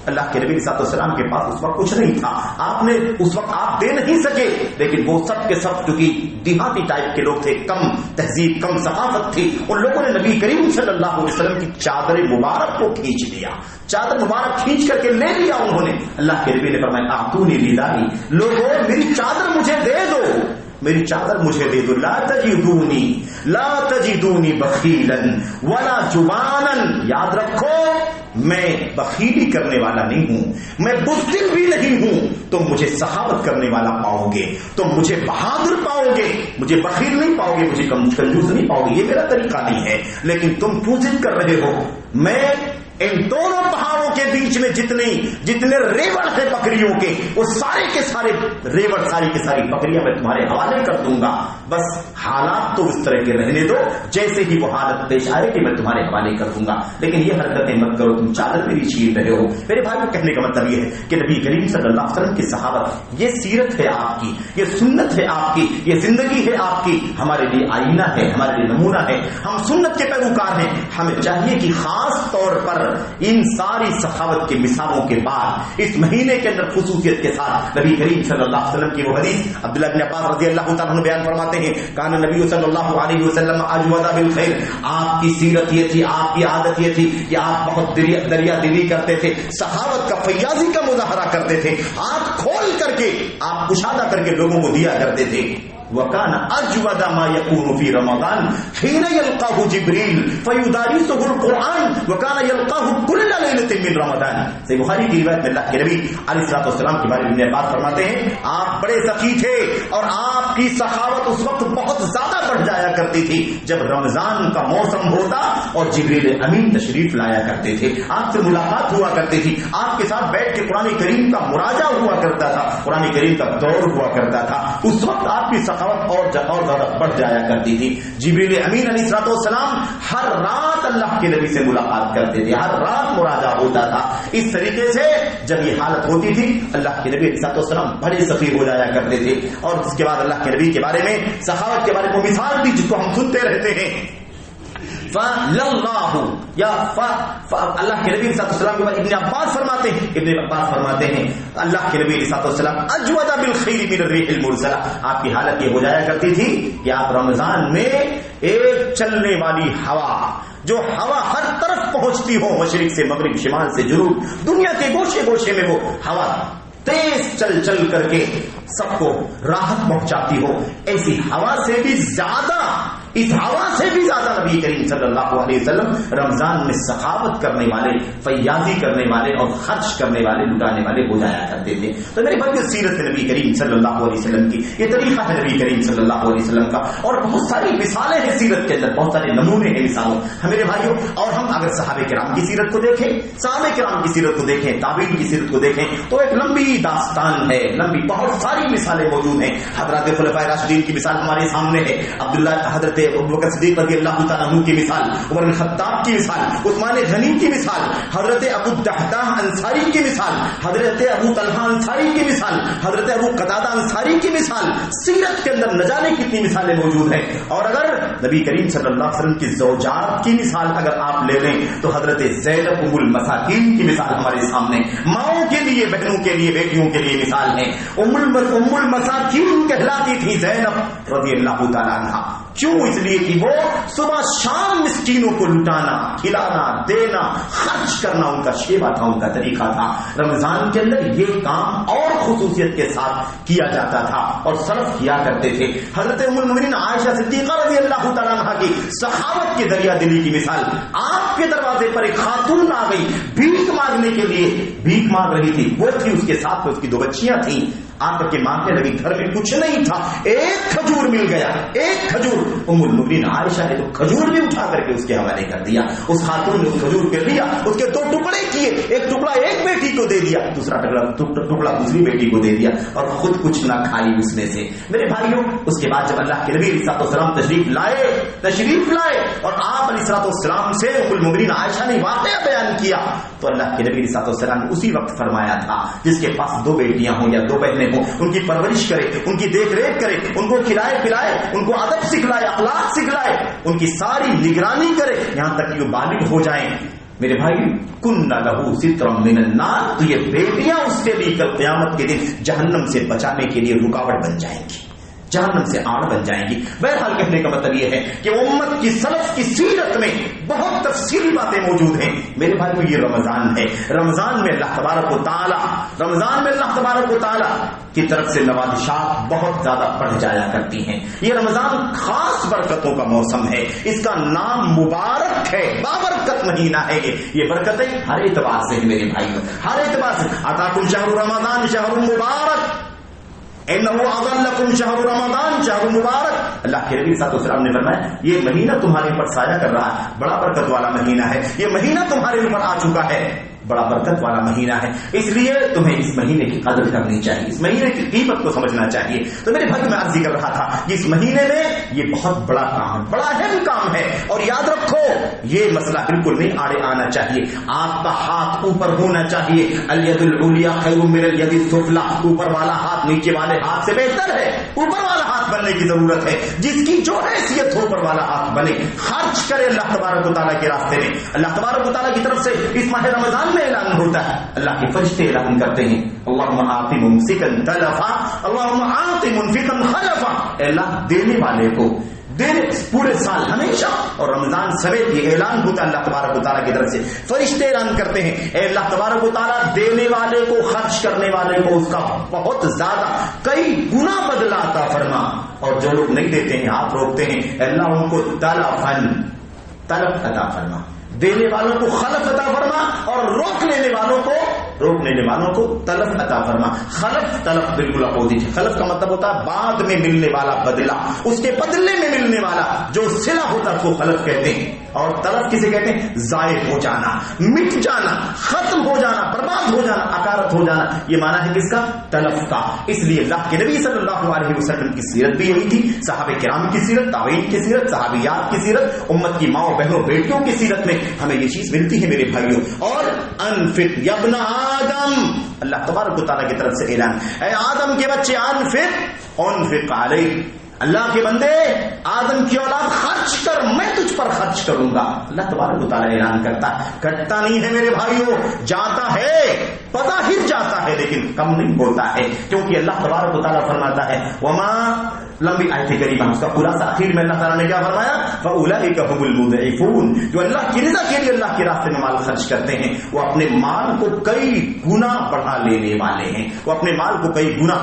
اللہ کے نبی صلی اللہ علیہ وسلم کے پاس اس وقت کچھ نہیں تھا، آپ نے اس وقت آپ دے نہیں سکے، لیکن وہ سب کے سب چونکہ دیہاتی ٹائپ کے لوگ تھے، کم تہذیب کم ثقافت تھی، ان لوگوں نے نبی کریم صلی اللہ علیہ وسلم کی چادر مبارک کو کھینچ لیا، چادر مبارک کھینچ کر کے لے لیا انہوں نے۔ اللہ کے نبی نے فرمایا اعطونی ردائی، لوگوں میری چادر مجھے دے دو، میری چادر مجھے دے دو۔ لا تجدونی بخیلا ولا جبانا، یاد رکھو میں بخیلی کرنے والا نہیں ہوں، میں بزدل بھی نہیں ہوں، تم مجھے سخاوت کرنے والا پاؤ گے، تم مجھے بہادر پاؤ گے، مجھے بخیل نہیں پاؤ گے، مجھے کنجوس نہیں پاؤ گے، یہ میرا طریقہ نہیں ہے۔ لیکن تم کیوں ضد کر رہے ہو؟ میں ان دونوں پہاڑوں کے بیچ میں جتنے ریوڑ ہیں بکریوں کے، وہ سارے کے سارے ریوڑ، ساری کی ساری بکریاں میں تمہارے حوالے کر دوں گا، بس حالات تو اس طرح کے رہنے دو، جیسے ہی وہ حالت پیش آئے کہ میں تمہارے حوالے کر دوں گا، لیکن یہ حرکتیں مت کرو، تم چادر میری چھین رہے ہو۔ میرے بھائی کو کہنے کا مطلب یہ ہے کہ نبی کریم صلی اللہ علیہ وسلم کی صحابت، یہ سیرت ہے آپ کی، یہ سنت ہے آپ کی، یہ زندگی ہے آپ کی، ہمارے لیے آئینہ ہے، ہمارے لیے نمونہ ہے، ہم سنت کے پیروکار ہیں۔ ہمیں چاہیے کہ خاص طور پر ان ساری سخاوت کی مثالوں کے بعد اس مہینے کے اندر خصوصیت کے ساتھ نبی کریم صلی اللہ علیہ وسلم کی وہ حدیث عبداللہ بن عباس رضی اللہ تعالیٰ عنہ بیان فرماتے ہیں، کان نبی صلی اللہ علیہ وسلم اجود بالخیر، آپ کی سیرت یہ تھی، آپ کی عادت یہ تھی کہ آپ بہت دریا دلی کرتے تھے، سخاوت کا، فیاضی کا مظاہرہ کرتے تھے، ہاتھ کھول کر کے آپ کشادہ کر کے لوگوں کو دیا کرتے تھے۔ وَكَانَ أَجْوَدَ مَا يَكُونُ فِي رَمَضَانَ حِينَ يَلْقَاهُ جِبْرِيلُ فَيُدَارِسُهُ الْقُرْآنَ وَكَانَ يَلْقَاهُ كُلَّ لَيْلَةٍ مِّن رَمَضَانَ۔ صحیح بخاری کی روایت میں اللہ کے نبی علیہ الصلوۃ والسلام کے بارے میں ابن عباس فرماتے ہیں، آپ بڑے سخی تھے اور آپ کی سخاوت اس وقت بہت زیادہ بڑھ جایا کرتی تھی جب رمضان کا موسم ہوتا اور جبریل امین تشریف لایا کرتے تھے، آپ سے ملاقات ہوا کرتی تھی، آپ کے ساتھ بیٹھ کے قرآن کریم کا مراجعہ ہوا کرتا تھا، قرآن کریم کا دور ہوا کرتا تھا، اس وقت آپ کی اور زیادہ بڑھ جایا کرتی تھی۔ جبریل امین علیہ الصلوۃ والسلام ہر رات اللہ کے نبی سے ملاقات کرتے تھے، ہر رات مراجعہ ہوتا تھا۔ اس طریقے سے جب یہ حالت ہوتی تھی اللہ کے نبی علیہ الصلوۃ والسلام بڑے سخی ہو جایا کرتے تھے، اور اس کے بعد اللہ کے نبی کے بارے میں، سخاوت کے بارے میں مثال دی جس کو ہم سنتے رہتے ہیں، اللہ کے نبی صلی اللہ علیہ وسلم کے بعد ابن عباس فرماتے ہیں اللہ کے نبی صلی اللہ علیہ وسلم اجود بالخیر من الريح المرسلہ، آپ کی حالت یہ ہو جایا کرتی تھی کہ آپ رمضان میں ایک چلنے والی ہوا، جو ہوا ہر طرف پہنچتی ہو، مشرق سے مغرب، شمال سے جنوب، دنیا کے گوشے گوشے میں وہ ہوا تیز چل کر کے سب کو راحت پہنچاتی ہو، ایسی ہوا سے بھی زیادہ، اس ہوا سے بھی زیادہ نبی کریم صلی اللہ علیہ وسلم رمضان میں سخاوت کرنے والے، فیاضی کرنے والے اور خرچ کرنے والے، لٹانے والے ہو جایا کرتے تھے۔ تو میرے بھائی سیرت نبی کریم صلی اللہ علیہ وسلم کی، یہ طریقہ ہے نبی کریم صلی اللہ علیہ وسلم کا، اور بہت ساری مثالیں ہیں سیرت کے اندر، بہت سارے نمونے ہیں مثالوں۔ میرے بھائیوں، اور ہم اگر صحابہ کرام کی سیرت کو دیکھیں، صحابہ کرام کی سیرت کو دیکھیں، تابعین کی سیرت کو دیکھیں، تو ایک لمبی داستان ہے، لمبی بہت ساری مثالیں موجود ہیں۔ حضرات خلفائے راشدین کی مثال ہمارے سامنے ہے، حضرت ابوبکر صدیق رضی اللہ تعالیٰ عنہ کی مثال، عمر بن خطاب کی مثال، عثمان غنی کی مثال، حضرت ابو الدحداح انصاری کی مثال، حضرت ابو طلحہ انصاری کی مثال، حضرت ابو قتادہ انصاری کی مثال، سیرت کے اندر نہ جانے کتنی مثالیں موجود ہیں۔ اور اگر نبی کریم صلی اللہ علیہ وسلم کی زوجات کی مثال اگر آپ لے لیں تو حضرت زینب ام المساکین کی مثال ہمارے سامنے، ماؤں کے لیے، بہنوں کے لیے، بیٹیوں کے لیے مثال ہے۔ ام المساکین کہلاتی تھی زینب رضی اللہ تعالیٰ عنہ، کیوں؟ اس لیے کہ وہ صبح شام مسکینوں کو لٹانا، کھلانا، دینا، خرچ کرنا ان کا شیوا تھا، ان کا طریقہ تھا۔ رمضان کے اندر یہ کام اور خصوصیت کے ساتھ کیا جاتا تھا اور سلف کیا کرتے تھے۔ حضرت ام المؤمنین عائشہ صدیقہ رضی اللہ تعالیٰ عنہ کی سخاوت کی دریا دلی کی مثال، آپ کے دروازے پر ایک خاتون آ گئی بھیک مانگنے کے لیے، بھیک مانگ رہی تھی، وہ تھی، اس کے ساتھ اس کی 2 بچیاں تھیں، آ کر کے مانگنے لگی، گھر میں کچھ نہیں تھا، ایک کھجور مل گیا، ایک کھجور۔ ام المؤمنین عائشہ نے تو کھجور بھی اٹھا کر کے اس کے حوالے کر دیا، اس خاتون نے اس کھجور کے لیا، اس کے 2 ٹکڑے کیے، ایک ٹکڑا ایک بیٹی کو دے دیا، دوسرا ٹکڑا دوسری بیٹی کو دے دیا، اور خود کچھ نہ کھائی اس میں سے۔ میرے بھائیوں، اس کے بعد جب اللہ کے نبی علیہ الصلوۃ والسلام تشریف لائے اور آپ علیہ الصلوۃ والسلام سے ام المؤمنین عائشہ نے واقعہ بیان کیا، تو اللہ کے نبی علیہ الصلوۃ والسلام نے اسی وقت فرمایا تھا، جس کے پاس 2 بیٹیاں ہوں یا 2 بہنیں ہوں، ان کی پرورش کرے، ان کی دیکھ ریکھ کرے، ان کو کھلائے پلائے، ان کو ادب سکھلائے، اخلاق سکھلائے، ان کی ساری نگرانی کرے، یہاں تک کہ وہ بالغ ہو جائیں، میرے بھائی کننا لہو سترم من النار، تو یہ بیٹیاں اس کے لیے کل قیامت کے دن جہنم سے بچانے کے لیے رکاوٹ بن جائیں گی، جہنم سے آڑ بن جائیں گی۔ بہرحال کہنے کا مطلب یہ ہے کہ امت کی سلف کی سیرت میں بہت تفصیلی باتیں موجود ہیں۔ میرے بھائی کو یہ رمضان ہے، رمضان میں اللہ تبارک و تعالی کی طرف سے نوازشات بہت زیادہ بڑھ جایا کرتی ہیں۔ یہ رمضان خاص برکتوں کا موسم ہے، اس کا نام مبارک ہے، بابرکت مہینہ ہے۔ یہ برکتیں ہر اعتبار سے ہیں میرے بھائی، ہر اعتبار سے۔ اتاکم شہر رمضان شہر مبارک، انه اضلکم شہر رمضان شہر مبارک۔ اللہ کے نبی صلی اللہ علیہ وسلم نے فرمایا یہ مہینہ تمہارے اوپر سایہ کر رہا ہے، بڑا برکت والا مہینہ ہے، یہ مہینہ تمہارے اوپر آ چکا ہے، بڑا برکت والا مہینہ ہے، اس لیے تمہیں اس مہینے کی قدر کرنی چاہیے، اس مہینے کی قیمت کو سمجھنا چاہیے۔ تو میرے بھائی میں عرض کر رہا تھا کہ اس مہینے میں یہ بہت بڑا کام، بڑا اہم کام ہے، اور یاد رکھو یہ مسئلہ بالکل نہیں آڑے آنا چاہیے، آپ کا ہاتھ اوپر ہونا چاہیے۔ الید العلیٰ خیر من الید السفلیٰ، اوپر والا ہاتھ نیچے والے ہاتھ سے بہتر ہے، اوپر والا ہاتھ بننے کی ضرورت ہے، جس کی جو حیثیت ہو اوپر والا ہاتھ بنے، خرچ کرے اللہ تبارک و تعالیٰ کے راستے میں۔ اللہ تبارک و تعالیٰ کی طرف سے اس ماہ رمضان میں اعلان ہوتا ہے، اللہ کے فرشتے اعلان کرتے ہیں اللہم آت ممسکا تلفا اللہم آت منفقا خلفا، اے اللہ دینے والے کو دینے پورے سال ہمیشہ اور رمضان سمیت یہ اعلان ہوتا ہے اللہ تبارک و تعالیٰ کی طرف سے، فرشتے اعلان کرتے ہیں اے اللہ تبارک و تعالیٰ دینے والے کو، خرچ کرنے والے کو اس کا بہت زیادہ کئی گنا بدلہ عطا فرما، اور جو لوگ نہیں دیتے ہیں ہاتھ روکتے ہیں اے اللہ ان کو تلف عطا فرما، دینے والوں کو خلف عطا فرما اور روکنے والوں کو تلف عطا فرما۔ خلف تلف بالکل اپوزٹ ہے، خلف کا مطلب ہوتا ہے بعد میں ملنے والا بدلہ، اس کے بدلے میں ملنے والا جو صلہ ہوتا ہے اس کو خلف کہتے ہیں، اور تلف کسے کہتے ہیں؟ ضائع ہو جانا، مٹ جانا، ختم ہو جانا، برباد ہو جانا، اکارت ہو جانا، یہ معنی ہے کس کا؟ تلف کا۔ اس لیے اللہ کے نبی صلی اللہ علیہ وسلم کی سیرت بھی یہی تھی، صحابہ کرام کی سیرت، تابعین کی سیرت، صحابیات کی سیرت، امت کی ماؤں بہنوں بیٹیوں کی سیرت میں ہمیں یہ چیز ملتی ہے میرے بھائیوں۔ اور انفق یا ابن آدم، اللہ تبارک و تعالیٰ کی طرف سے اعلان، اے آدم کے بچے انفق علیہ، اللہ کے بندے آدم کی اولاد خرچ کر، میں تجھ پر خرچ کروں گا۔ اللہ تبارک و تعالیٰ اعلان کرتا ہے، کٹتا نہیں ہے میرے بھائیوں، جاتا ہے، بظاہر جاتا ہے لیکن کم نہیں ہوتا ہے، کیونکہ اللہ تبارک و تعالیٰ فرماتا ہے وما، لمبی آیت کریمہ اس کا خلاصہ آخر میں اللہ تعالیٰ نے کیا فرمایا؟ فَأُولَئِكَ هُمُ الْمُضْعِفُونَ، جو اللہ کی رضا کے لیے اللہ کے راستے میں مال خرچ کرتے ہیں وہ اپنے مال کو کئی گنا بڑھا لینے والے ہیں، وہ اپنے مال کو کئی گنا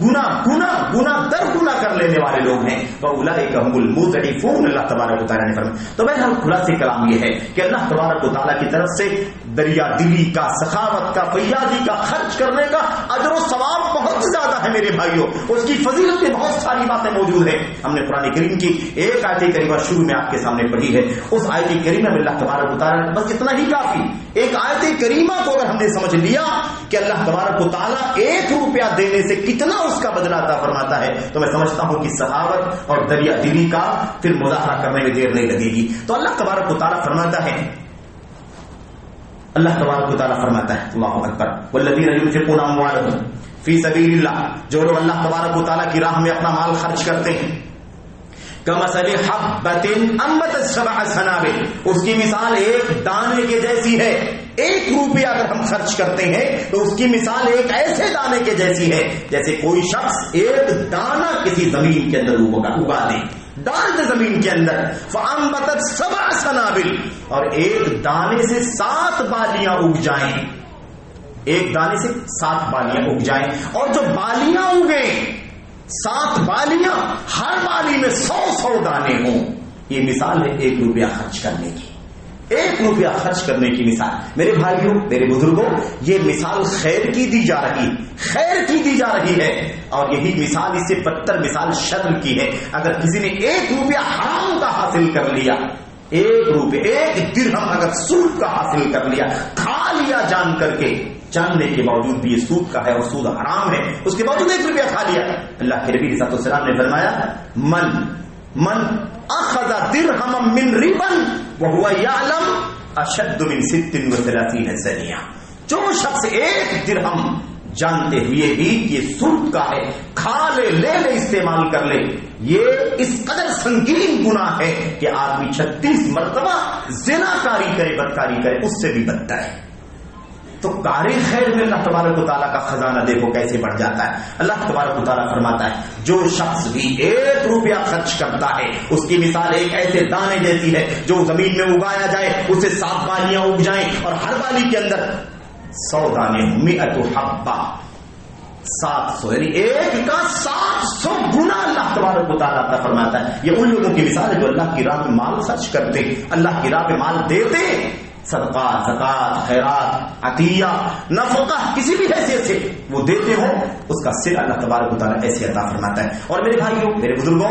در گنا کر لینے والے لوگ ہیں۔ وَأُولَئِكَ هُمُ الْمُضْعِفُونَ، اللہ تبارک و تعالیٰ نے فرمایا۔ تو بہرحال خلاصے کلام یہ ہے کہ اللہ تبارک و تعالیٰ کی طرف سے دریا دلی کا، سخاوت کا، فیاضی کا، خرچ کرنے کا اجر و ثواب بہت زیادہ ہے میرے بھائیوں، اس کی فضیلت میں بہت ساری باتیں موجود ہیں۔ ہم نے قرآن کریم کی ایک آیت کریمہ شروع میں آپ کے سامنے پڑھی ہے، اس آیت کریمہ میں اللہ تبارک و تعالیٰ نے بس اتنا ہی کافی، ایک آیت کریمہ کو اگر ہم نے سمجھ لیا کہ اللہ تبارک و تعالیٰ 1 روپیہ دینے سے کتنا اس کا بدلہ عطا فرماتا ہے، تو میں سمجھتا ہوں کہ سخاوت اور دریا دلی کا پھر مظاہرہ کرنے میں دیر نہیں لگے گی۔ تو اللہ تبارک و تعالیٰ فرماتا ہے، اللہ تبارک و تعالیٰ فرماتا ہے اللہ اکبر، والذین ينفقون اموالهم فی سبیل اللہ، جو لوگ اللہ تبارک و تعالیٰ کی راہ میں اپنا مال خرچ کرتے ہیں، کمثل حبۃ انبتت 7 سنابل، اس کی مثال ایک دانے کے جیسی ہے۔ 1 روپیہ اگر ہم خرچ کرتے ہیں تو اس کی مثال ایک ایسے دانے کے جیسی ہے جیسے کوئی شخص ایک دانہ کسی زمین کے اندر اگا دے، ڈال دے زمین کے اندر، فانبتت 7 سنابل، اور ایک دانے سے 7 بالیاں اگ جائیں، ایک دانے سے 7 بالیاں اگ جائیں، اور جو بالیاں اگیں 7 بالیاں، ہر بالی میں 100 دانے ہوں، یہ مثال ہے 1 روپیہ خرچ کرنے کی، 1 روپیہ خرچ کرنے کی مثال۔ میرے بھائیوں، میرے بزرگوں، یہ مثال خیر کی دی جا رہی ہے، اور یہی مثال اس سے بدتر مثال شر کی ہے۔ اگر کسی نے 1 روپیہ حرام کا حاصل کر لیا، 1 روپیہ 1 درہم اگر سود کا حاصل کر لیا، کھا لیا جان کر کے، جاننے کے باوجود بھی یہ سود کا ہے اور سود حرام ہے، اس کے باوجود 1 روپیہ کھا لیا، اللہ کے نبی صلی اللہ علیہ وسلم نے فرمایا من اخذ درہما من ربا وهو يعلم اشد من 36 زنیہ، جو شخص 1 درہم جانتے ہوئے بھی یہ سود کا ہے، کھا لے، لے لے، استعمال کر لے، یہ اس قدر سنگین گناہ ہے کہ آدمی 36 مرتبہ زنا کاری کرے، بدکاری کرے، اس سے بھی بدتا ہے۔ تو کار خیر میں اللہ تبارک و تعالیٰ کا خزانہ دیکھو کیسے بڑھ جاتا ہے۔ اللہ تبارک و تعالیٰ فرماتا ہے جو شخص بھی 1 روپیہ خرچ کرتا ہے اس کی مثال ایک ایسے دانے جیسی ہے جو زمین میں اگایا جائے، اسے 7 بالیاں اگ جائیں اور ہر بالی کے اندر 100 دانے، 100 حبہ، 700، یعنی ایک کا 700 گنا اللہ تبارک و تعالیٰ کا فرماتا ہے۔ یہ ان لوگوں کی مثال ہے جو اللہ کی راہ میں مال خرچ کرتے، اللہ کی راہ میں مال دیتے، صدقہ، زکات، خیرات، عطیہ، نفقہ، کسی بھی حیثیت سے وہ دیتے ہو، اس کا سر اللہ تبارک و تعالیٰ ایسے عطا فرماتا ہے۔ اور میرے بھائیوں، میرے بزرگوں،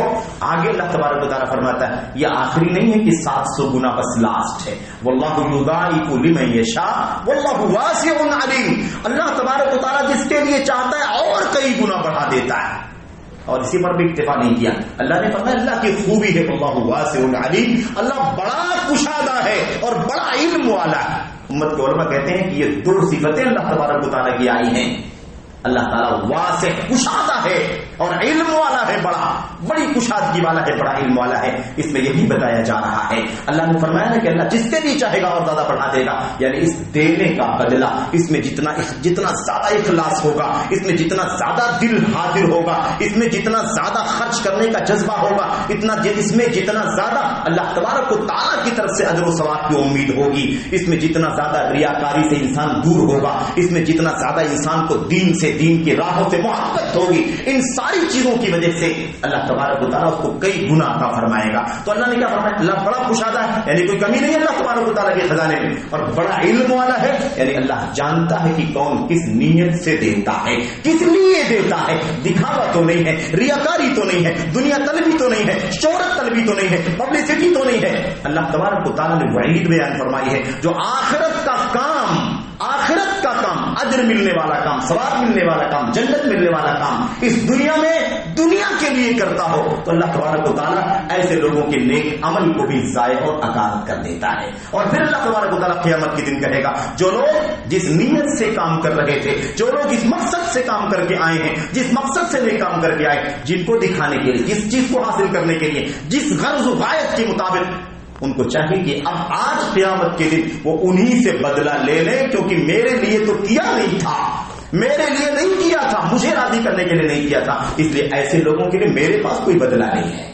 آگے اللہ تبارک و تعالیٰ فرماتا ہے یہ آخری نہیں ہے کہ 700 گنا بس لاسٹ ہے، واللہ یضاعف لمن یشاء واللہ واسع علیم۔ اللہ تبارک و تعالیٰ جس کے لیے چاہتا ہے اور کئی گنا بڑھا دیتا ہے، اور اسی پر بھی اکتفا نہیں کیا، اللہ نے فرمایا اللہ کی خوبی ہے اللہ واسع علیم، اللہ بڑا کشادہ ہے اور بڑا علم والا ہے۔ امت کے علماء کہتے ہیں کہ یہ 2 صفتیں اللہ تبارک و تعالیٰ کی آئی ہیں، اللہ تعالیٰ واسع کشادہ ہے اور علم والا ہے، بڑی کشادگی والا ہے، بڑا علم والا ہے۔ اس میں یہی بتایا جا رہا ہے، اللہ نے فرمایا نا کہ اللہ جس کے لیے چاہے گا اور زیادہ بڑھا دے گا، یعنی اس دینے کا بدلہ، اس میں جتنا زیادہ اخلاص ہوگا، اس میں جتنا زیادہ دل حاضر ہوگا، اس میں جتنا زیادہ خرچ کرنے کا جذبہ ہوگا، اس میں جتنا زیادہ اللہ تبارک و تعالیٰ کی طرف سے اجر و ثواب کی امید ہوگی، اس میں جتنا زیادہ ریاکاری سے انسان دور ہوگا، اس میں جتنا زیادہ انسان کو دین کی راہوں سے محبت ہوگی، ان ساری چیزوں کی وجہ سے اللہ تبارک و تعالیٰ اس کو کئی گنا عطا فرمائے گا۔ تو اللہ نے کیا فرمایا؟ اللہ بڑا کشادہ ہے، یعنی کوئی کمی نہیں ہے اللہ تبارک و تعالیٰ کے خزانے میں، اور بڑا علم والا ہے، یعنی اللہ جانتا ہے کہ کون کس نیت سے دیتا ہے، کس لیے دیتا ہے، دکھاوا تو نہیں ہے، ریاکاری تو نہیں ہے، دنیا طلبی تو نہیں ہے، شہرت طلبی تو نہیں ہے، پبلسٹی تو نہیں ہے۔ اللہ تبارک و تعالیٰ نے وعید بیان فرمائی ہے جو آخرت کا کام، اجر ملنے والا کام، ثواب ملنے والا کام، جنت ملنے والا کام اس دنیا میں دنیا کے لیے کرتا ہو تو اللہ تبارک و تعالیٰ ایسے لوگوں کے نیک عمل کو بھی ضائع اور اکارت کر دیتا ہے۔ اور پھر اللہ تبارک و تعالیٰ قیامت کے دن کہے گا جو لوگ جس نیت سے کام کر رہے تھے، جو لوگ اس مقصد سے کام کر کے آئے ہیں، جس مقصد سے نیک کام کر کے آئے، جن کو دکھانے کے لیے، جس چیز کو حاصل کرنے کے لیے، جس غرض و غایت کے مطابق، ان کو چاہیے کہ اب آج قیامت کے دن وہ انہی سے بدلہ لے لیں، کیونکہ میرے لیے تو کیا نہیں تھا، میرے لیے نہیں کیا تھا، مجھے راضی کرنے کے لیے نہیں کیا تھا، اس لیے ایسے لوگوں کے لیے میرے پاس کوئی بدلہ نہیں ہے۔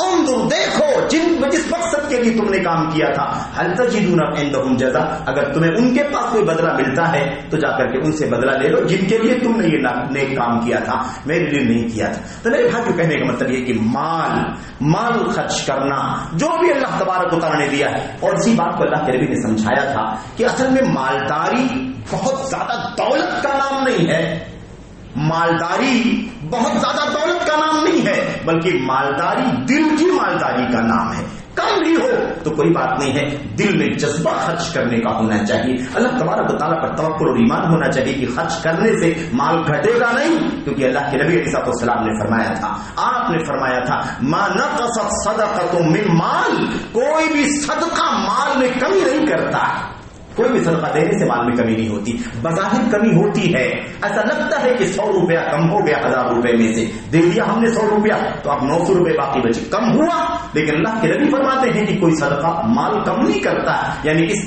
انظر دیکھو جس مقصد کے لیے تم نے کام کیا تھا، هل تجدون عندهم جزاء، اگر تمہیں ان کے پاس کوئی بدلہ ملتا ہے تو جا کر کے ان سے بدلہ لے لو جن کے لیے تم نے یہ نیک کام کیا تھا، میرے لیے نہیں کیا تھا۔ تو میرے بھائی کہنے کا مطلب یہ کہ مال خرچ کرنا جو بھی اللہ تبارک و تعالیٰ نے دیا ہے، اور اسی بات کو اللہ کے نبی نے سمجھایا تھا کہ اصل میں مالداری بہت زیادہ دولت کا نام نہیں ہے، مالداری بہت زیادہ دولت کا نام نہیں ہے، بلکہ مالداری دل کی مالداری کا نام ہے۔ کم بھی ہو تو کوئی بات نہیں ہے، دل میں جذبہ خرچ کرنے کا ہونا چاہیے، اللہ تبارک و تعالیٰ پر توکل اور ایمان ہونا چاہیے کہ خرچ کرنے سے مال گھٹے گا نہیں، کیونکہ اللہ کے نبی علیہ السلام نے فرمایا تھا، آپ نے فرمایا تھا ما نقصت صدقۃ من مال، کوئی بھی صدقہ مال میں کمی نہیں کرتا ہے، کوئی بھی صدقہ دینے سے مال میں کمی نہیں ہوتی، بظاہر کمی ہوتی ہے، ایسا لگتا ہے کہ 100 روپیہ کم ہو گیا 1000 روپے میں سے، دے دیا ہم نے 100 روپیہ تو اب 900 روپے باقی بچے، کم ہوا، لیکن اللہ کے نبی فرماتے ہیں کہ کوئی صدقہ مال کم نہیں کرتا، یعنی اس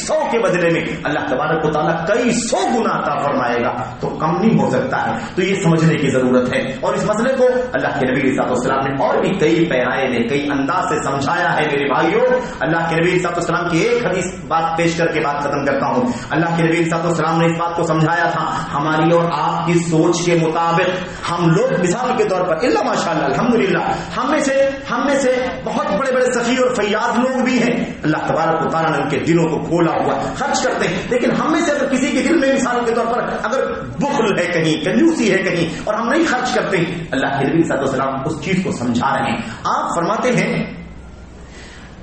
100 کے بدلے میں اللہ تبارک و تعالیٰ کئی 100 گنا عطا فرمائے گا، تو کم نہیں ہو سکتا ہے۔ تو یہ سمجھنے کی ضرورت ہے، اور اس مسئلے کو اللہ کے نبی علیہ السلام نے اور بھی کئی پیرائے نے کئی انداز سے سمجھایا ہے۔ میرے بھائیوں، اللہ کے نبی علیہ السلام کی ایک حدیث بات پیش کر کے بات ختم کرتا ہوں۔ اللہ کے نبی صلی اللہ علیہ وسلم نے اس بات کو سمجھایا تھا، ہماری اور آپ کی سوچ کے مطابق ہم لوگ مثال کے طور پر الا ماشاءاللہ الحمدللہ ہم میں سے بہت بڑے بڑے سخی اور فیاض لوگ بھی ہیں، اللہ تبارک و تعالیٰ نے ان کے دلوں کو کھولا ہوا، خرچ کرتے ہیں، لیکن ہم میں سے اگر کسی کے دل میں مثال کے طور پر اگر بخل ہے، کہیں کنجوسی ہے کہیں، اور ہم نہیں خرچ کرتے، اللہ کے نبی صلی اللہ علیہ وسلم اس چیز کو سمجھا رہے ہیں۔ آپ فرماتے ہیں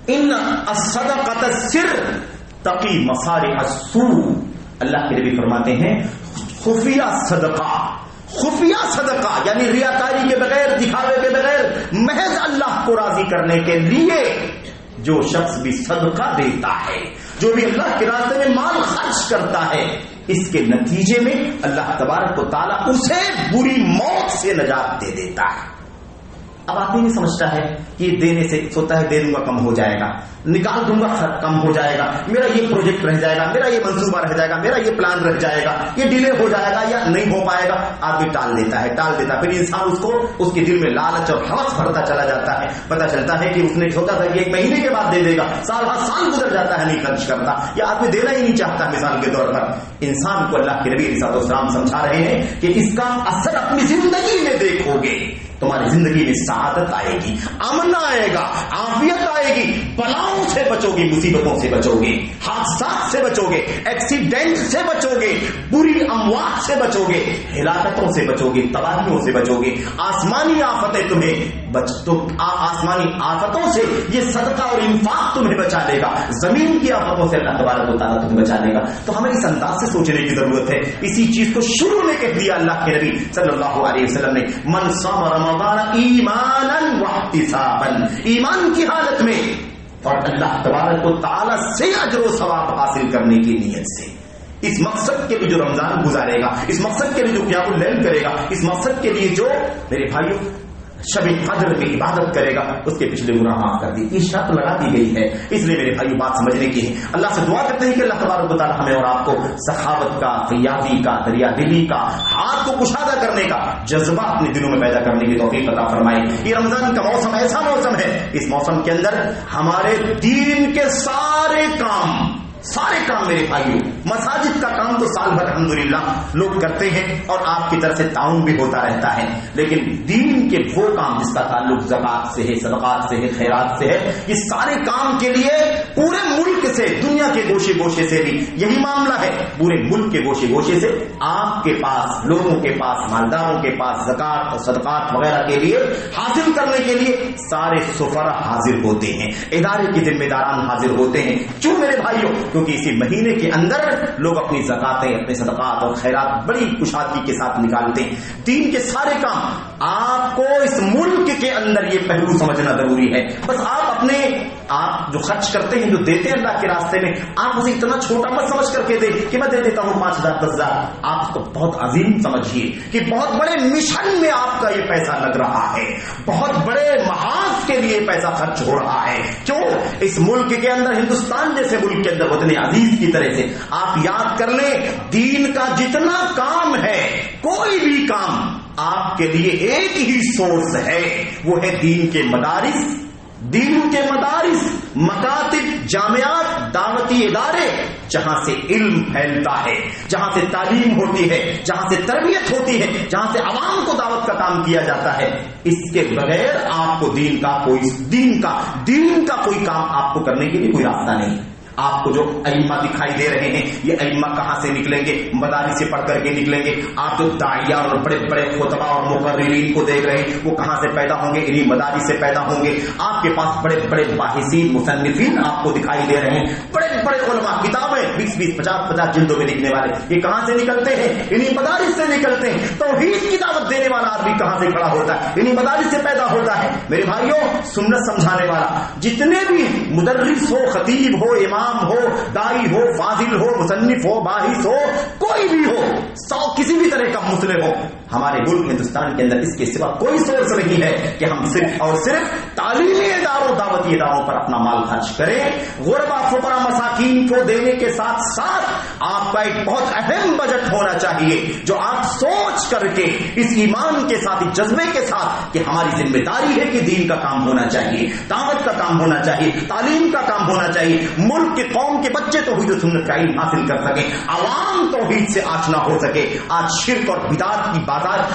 ان الصدقۃ السر تقی مصارع السوء، اللہ کے نبی فرماتے ہیں خفیہ صدقہ یعنی ریاکاری کے بغیر، دکھاوے کے بغیر، محض اللہ کو راضی کرنے کے لیے جو شخص بھی صدقہ دیتا ہے جو بھی اللہ کے راستے میں مال خرچ کرتا ہے اس کے نتیجے میں اللہ تبارک و تعالیٰ اسے بری موت سے نجات دے دیتا ہے. اب آدمی نہیں سمجھتا ہے کہ یہ دینے سے سوچتا ہے دے دوں گا کم ہو جائے گا, نکال دوں گا کم ہو جائے گا, میرا یہ پروجیکٹ رہ جائے گا, میرا یہ منصوبہ رہ جائے گا, میرا یہ پلان رہ جائے گا, یہ ڈیلے ہو جائے گا یا نہیں ہو پائے گا. آدمی ٹال دیتا ہے. پھر انسان اس کے دل میں لالچ اور ہوس بھرتا چلا جاتا ہے. پتہ چلتا ہے کہ اس نے سوچا تھا کہ 1 مہینے کے بعد دے دے گا, سال گزر جاتا ہے نہیں خرچ کرتا, یا آدمی دینا ہی نہیں چاہتا. مثال کے طور پر انسان کو اللہ کے نبی علیہ السلام سمجھا رہے ہیں کہ اس کا اثر اپنی زندگی میں دیکھو گے. تمہاری زندگی میں سعادت آئے گی, امن آئے گا, عافیت آئے گی, بلاؤں سے بچو گے, مصیبتوں سے بچو گے, حادثات سے بچو گے, ایکسیڈنٹ سے بچو گے, بری اموات سے بچو گے, ہلاکتوں سے بچو گے, تباہیوں سے بچو گے, آسمانی آفتیں آسمانی آفتوں سے یہ صدقہ اور انفاق تمہیں بچا لے گا, زمین کی آفتوں سے اللہ تبارک و تعالیٰ تمہیں بچا لے گا. تو ہمیں اس انداز سے سوچنے کی ضرورت ہے. اسی چیز کو شروع میں کہہ دیا اللہ کے نبی صلی اللہ علیہ وسلم نے, من صام رمضان ایمانا واحتسابا, ایمان کی حالت میں اور اللہ تبارک و تعالیٰ سے اجر و ثواب حاصل کرنے کی نیت سے. اس مقصد کے لیے جو رمضان گزارے گا, اس مقصد کے لیے جو قیام اللیل کرے گا, اس مقصد کے لیے جو میرے بھائیوں شب قدر میں عبادت کرے گا, اس کے پچھلے گناہ معاف کر دی. یہ شرط لگا دی گئی ہے. اس لیے میرے بھائی بات سمجھنے کی ہے. اللہ سے دعا کرتے ہیں کہ اللہ تبارک و تعالیٰ ہمیں اور آپ کو سخاوت کا, قیادی کا, دریا دلی کا, ہاتھ کو کشادہ کرنے کا جذبہ اپنے دلوں میں پیدا کرنے کی توفیق عطا فرمائے. یہ رمضان کا موسم ایسا موسم ہے, اس موسم کے اندر ہمارے دین کے سارے کام میرے بھائیوں, مساجد کا کام تو سال بھر الحمدللہ لوگ کرتے ہیں اور آپ کی طرف سے تعاون بھی ہوتا رہتا ہے, لیکن دین کے وہ کام جس کا تعلق زکات سے ہے, صدقات سے ہے, خیرات سے ہے, یہ سارے کام کے لیے پورے ملک سے, دنیا کے گوشے گوشے سے بھی یہی معاملہ ہے. پورے ملک کے گوشے گوشے سے آپ کے پاس, لوگوں کے پاس, مالداروں کے پاس زکات اور صدقات وغیرہ کے لیے حاصل کرنے کے لیے سارے سفرا حاضر ہوتے ہیں, ادارے کے ذمہ داران حاضر ہوتے ہیں. کیوں میرے بھائیوں؟ کیونکہ اسی مہینے کے اندر لوگ اپنی زکاتیں, اپنے صدقات اور خیرات بڑی کشادگی کے ساتھ نکالتے ہیں. دین کے سارے کام آپ کو اس ملک کے اندر یہ پہلو سمجھنا ضروری ہے. بس آپ جو خرچ کرتے ہیں, جو دیتے ہیں اللہ کے راستے میں, آپ اسے اتنا چھوٹا مت سمجھ کر کے دیں کہ میں دے دیتا ہوں 5,000 10,000. آپ اس کو بہت عظیم سمجھیے کہ بہت بڑے مشن میں آپ کا یہ پیسہ لگ رہا ہے, بہت بڑے محاذ کے لیے پیسہ خرچ ہو رہا ہے. کیوں؟ اس ملک کے اندر, ہندوستان جیسے ملک کے اندر وطن عزیز کی طرح سے آپ یاد کر لیں, دین کا جتنا کام ہے, کوئی بھی کام آپ کے لیے ایک ہی سورس ہے, وہ ہے دین کے مدارس, مکاتب, جامعات, دعوتی ادارے, جہاں سے علم پھیلتا ہے, جہاں سے تعلیم ہوتی ہے, جہاں سے تربیت ہوتی ہے, جہاں سے عوام کو دعوت کا کام کیا جاتا ہے. اس کے بغیر آپ کو دین کا کوئی کام آپ کو کرنے کے لیے کوئی راستہ نہیں. آپ کو جو ائمہ دکھائی دے رہے ہیں, یہ ائمہ کہاں سے نکلیں گے؟ مدارس سے پڑھ کر کے نکلیں گے. آپ جو داعیہ اور بڑے بڑے خطبہ اور مقررین کو دیکھ رہے ہیں, وہ کہاں سے پیدا ہوں گے؟ انہی مدارس سے پیدا ہوں گے. آپ کے پاس بڑے بڑے باحثین, مصنفین آپ کو دکھائی دے رہے ہیں, بڑے بڑے علماء, کتابیں 20 50 جلدوں میں لکھنے والے, یہ کہاں سے نکلتے ہیں؟ انہی مدارس سے نکلتے ہیں. توحید کی دعوت دینے والا آدمی کہاں سے کھڑا ہوتا ہے؟ انہی مدارس سے پیدا ہوتا ہے. میرے بھائیوں, سنت سمجھانے والا جتنے بھی مدرس ہو, خطیب ہو, امام ہو, دائی ہو, فاضل ہو, مصنف ہو, باحث ہو, کوئی بھی ہو, کسی بھی طرح کا مسلم ہو, ہمارے ملک ہندوستان کے اندر اس کے سوا کوئی سورس نہیں ہے کہ ہم صرف اور صرف تعلیمی اداروں, دعوتی اداروں پر اپنا مال خرچ کریں. غربا, فقراء, مساکین کو دینے کے ساتھ ساتھ آپ کا ایک بہت اہم بجٹ ہونا چاہیے, جو آپ سوچ کر کے اس ایمان کے ساتھ, اس جذبے کے ساتھ کہ ہماری ذمہ داری ہے کہ دین کا کام ہونا چاہیے, دعوت کا کام ہونا چاہیے, تعلیم کا کام ہونا چاہیے, ملک کے قوم کے بچے توحید و سنت کا علم حاصل کر سکیں, عوام توحید سے آشنا ہو سکے. آج شرک اور بدعت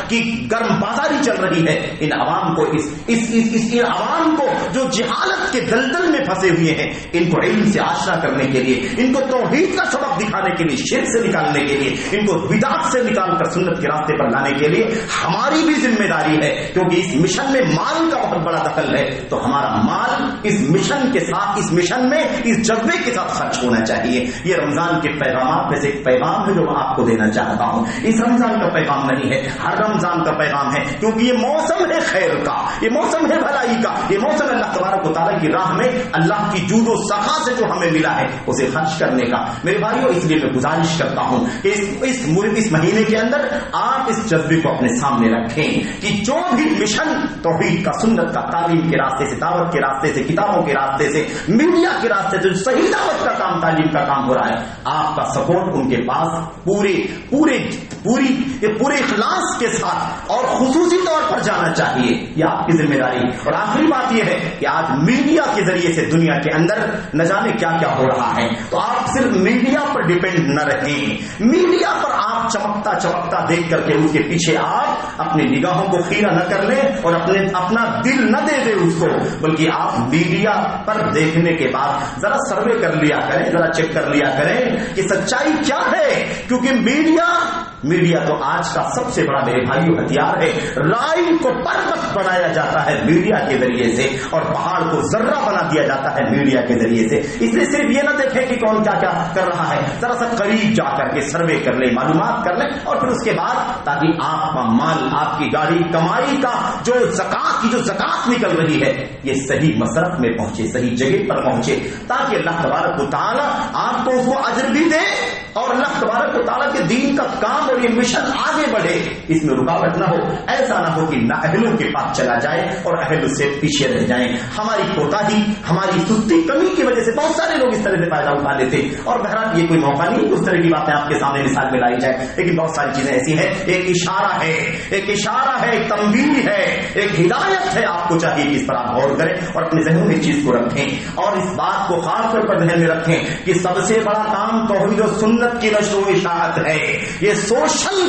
کی گرم بازاری چل رہی ہے. ان عوام کو ان عوام کو جو جہالت کے دلدل میں پھنسے ہوئے ہیں, ان کو علم سے آشنا کرنے کے لیے, ان کو توحید کا سبق دکھانے کے لیے, شرک سے نکالنے کے لیے, ان کو بدعت سے نکال کر سنت کے راستے پر لانے کے لیے ہماری بھی ذمہ داری ہے. کیونکہ اس مشن میں مال کا بہت بڑا دخل ہے, تو ہمارا مال اس مشن کے ساتھ, اس مشن میں اس جذبے کے ساتھ خرچ ہونا چاہیے. یہ رمضان کے پیغامات میں سے ایک پیغام ہے جو میں آپ کو دینا چاہتا ہوں. اس رمضان کا پیغام نہیں ہے ہر رمضان کا پیغام ہے، کیونکہ یہ موسم ہے خیر کا، یہ موسم ہے بھلائی کا، یہ موسم اللہ تبارک و تعالیٰ کی راہ میں اللہ کی جود و سخا سے جو ہمیں ملا ہے اسے خرچ کرنے کا۔ میرے بھائیوں، اس لیے میں گزارش کرتا ہوں کہ اس مہینے کے اندر آپ اس جذبے کو اپنے سامنے رکھیں کہ جو بھی مشن توحید کا، سنت کا، تعلیم کے راستے سے، دعوت کے راستے سے، کتابوں کے راستے سے، میڈیا کے راستے سے صحیح دعوت کا کام، تعلیم کا کام ہو رہا ہے، آپ کا سپورٹ ان کے پاس پورے اخلاص کے ساتھ اور خصوصی طور پر جانا چاہیے، یہ آپ کی ذمہ داری۔ اور آخری بات یہ ہے کہ آج میڈیا کے ذریعے سے دنیا کے اندر نہ جانے کیا کیا ہو رہا ہے، تو آپ صرف میڈیا پر ڈیپینڈ نہ رہیں، میڈیا پر آپ چمکتا دیکھ کر کے اس کے پیچھے آپ اپنی نگاہوں کو خیرہ نہ کر لیں اور اپنا دل نہ دے دیں اس کو، بلکہ آپ میڈیا پر دیکھنے کے بعد ذرا سروے کر لیا کریں، ذرا چیک کر لیا کریں کہ سچائی کیا ہے، کیونکہ میڈیا تو آج کا سب سے بڑا میرے بھائیوں ہتھیار ہے۔ رائے کو پربت بنایا جاتا ہے میڈیا کے ذریعے سے، اور پہاڑ کو ذرہ بنا دیا جاتا ہے میڈیا کے ذریعے سے۔ اس لیے صرف یہ نہ دیکھیں کہ کون کیا کیا کر رہا ہے، ذرا سا قریب جا کر کے سروے کر لیں، معلومات کر لیں، اور پھر اس کے بعد تاکہ آپ کا مال، آپ کی گاڑی، کمائی کا جو زکات نکل رہی ہے، یہ صحیح مصرف میں پہنچے، صحیح جگہ پر پہنچے، تاکہ اللہ تبارک و تعالیٰ آپ کو اس کو اجر بھی دے اور اللہ تبارک و تعالیٰ کے دین کا کام اور یہ مشن آگے بڑھے، اس میں رکاوٹ نہ ہو۔ ایسا نہ ہو کہ نااہلوں کے پاس چلا جائے اور اہل سے پیچھے رہ جائیں۔ ہماری کوتاہی، ہماری سستی، کمی کی وجہ سے بہت سارے لوگ اس طرح سے فائدہ اٹھا لیتے، اور بہرحال یہ کوئی موقع نہیں اس طرح کی باتیں آپ کے سامنے مثال میں لائی جائے، لیکن بہت ساری چیزیں ایسی ہیں، ایک اشارہ ہے، ایک تنبیہ ہے، ایک ہدایت ہے، آپ کو چاہیے کہ اس پر آپ غور کریں اور اپنے ذہنوں میں اس چیز کو رکھیں، اور اس بات کو خاص طور پر ذہن میں رکھیں کہ سب سے بڑا کام توحید و سنت کی نشر و اشاعت ہے۔ یہ سوشل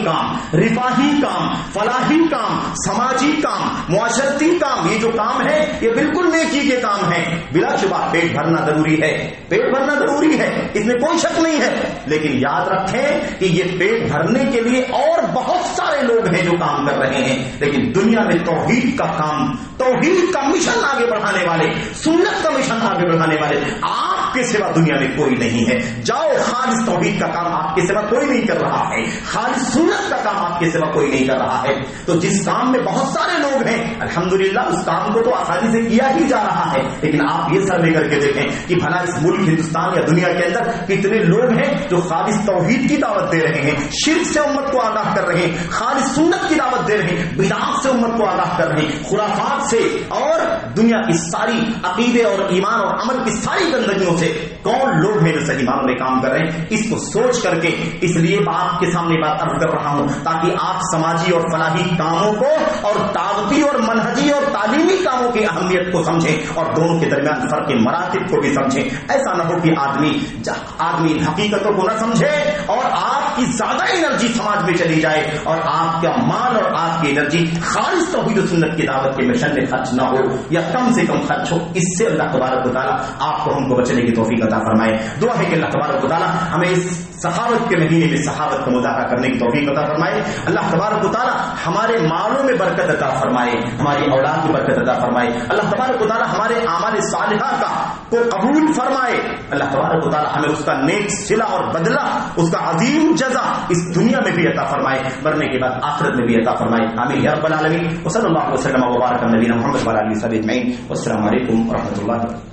کام، رفاہی کام، فلاحی کام، سماجی کام، معاشرتی کام، یہ جو کام ہے یہ بالکل نیکی کے کام ہے۔ بلا شبہ پیٹ بھرنا ضروری ہے، اس میں کوئی شک نہیں ہے، لیکن یاد رکھیں کہ یہ پیٹ بھرنے کے لیے اور بہت سارے لوگ ہیں جو کام کر رہے ہیں، لیکن دنیا میں توحید کا کام، توحید کا مشن آگے بڑھانے والے، سنت کا مشن آگے بڑھانے والے آپ کے سوا دنیا میں کوئی نہیں ہے۔ جاؤ، خالص توحید کا کام آپ کے سوا کوئی نہیں کر رہا ہے، خالص سنت کا کام آپ کے سوا کوئی نہیں کر رہا ہے۔ تو جس کام میں بہت سارے لوگ ہیں، الحمدللہ اس کام کو تو آسانی سے کیا ہی جا رہا ہے، لیکن آپ یہ سروے کر کے دیکھیں کہ بھلا اس ملک ہندوستان یا دنیا کے اندر کتنے لوگ ہیں جو خالص توحید کی دعوت دے رہے ہیں، شرک سے امت کو آگاہ کر رہے ہیں، خالص سنت کی دعوت دے رہے ہیں، بدعات سے امت کو آگاہ کر رہے ہیں، خرافات سے اور دنیا کی ساری عقیدے اور ایمان اور عمل کی ساری گندگیوں سے کون لوگ ہیں جو صحیح معنوں میں کام کر رہے ہیں۔ اس کو سوچ کر کے اس لیے آپ کے سامنے بات عرض کر رہا ہوں تاکہ آپ سماجی اور فلاحی کاموں کو اور دعوتی اور منہجی اور تعلیمی کاموں کی اہمیت کو سمجھیں اور دونوں کے درمیان فرق کے مراتب کو بھی سمجھیں۔ ایسا نہ ہو کہ آدمی حقیقتوں کو نہ سمجھے اور آپ کی زیادہ انرجی سماج میں چلی جائے اور آپ کا مال اور آپ کی انرجی خالص توحید و سنت کی دعوت کے مشن میں خرچ نہ ہو یا کم سے کم خرچ ہو۔ اس سے اللہ تبارک و تعالیٰ آپ کو ہم کو بچنے کی توفیق عطا فرمائے۔ دعا ہے کہ اللہ تبارک و تعالیٰ ہمیں اس سخاوت کے مہینے میں سخاوت کا مظاہرہ کرنے کی توفیق عطا فرمائے۔ اللہ تبارک و تعالیٰ ہمارے مالوں میں برکت عطا فرمائے، ہماری اولاد میں برکت عطا فرمائے۔ اللہ تبارک و تعالیٰ ہمارے اعمال صالحہ کو قبول فرمائے۔ اللہ تبارک و تعالیٰ ہمیں اس کا نیک صلہ اور بدلہ، اس کا عظیم جزا اس دنیا میں بھی عطا فرمائے، مرنے کے بعد آخرت میں بھی عطا فرمائے۔ آمین یا رب العالمین۔ وصلی اللہ وسلم وبارک علی نبینا محمد وعلی آلہ وصحبہ اجمعین۔ والسلام علیکم ورحمۃ اللہ۔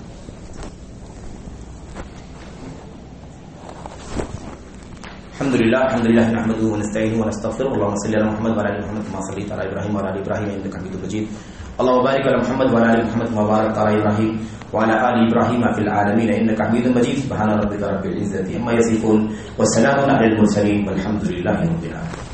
الحمد لله نحمده ونستعينه ونستغفره اللهم صل على محمد وعلى ال محمد كما صليت على ابراهيم وعلى ال ابراهيم انك حميد مجيد اللهم بارك على محمد وعلى ال محمد كما باركت على ابراهيم وعلى ال ابراهيم في العالمين انك حميد مجيد سبحان ربك رب العزه عما يصفون وسلام على المرسلين والحمد لله رب العالمين.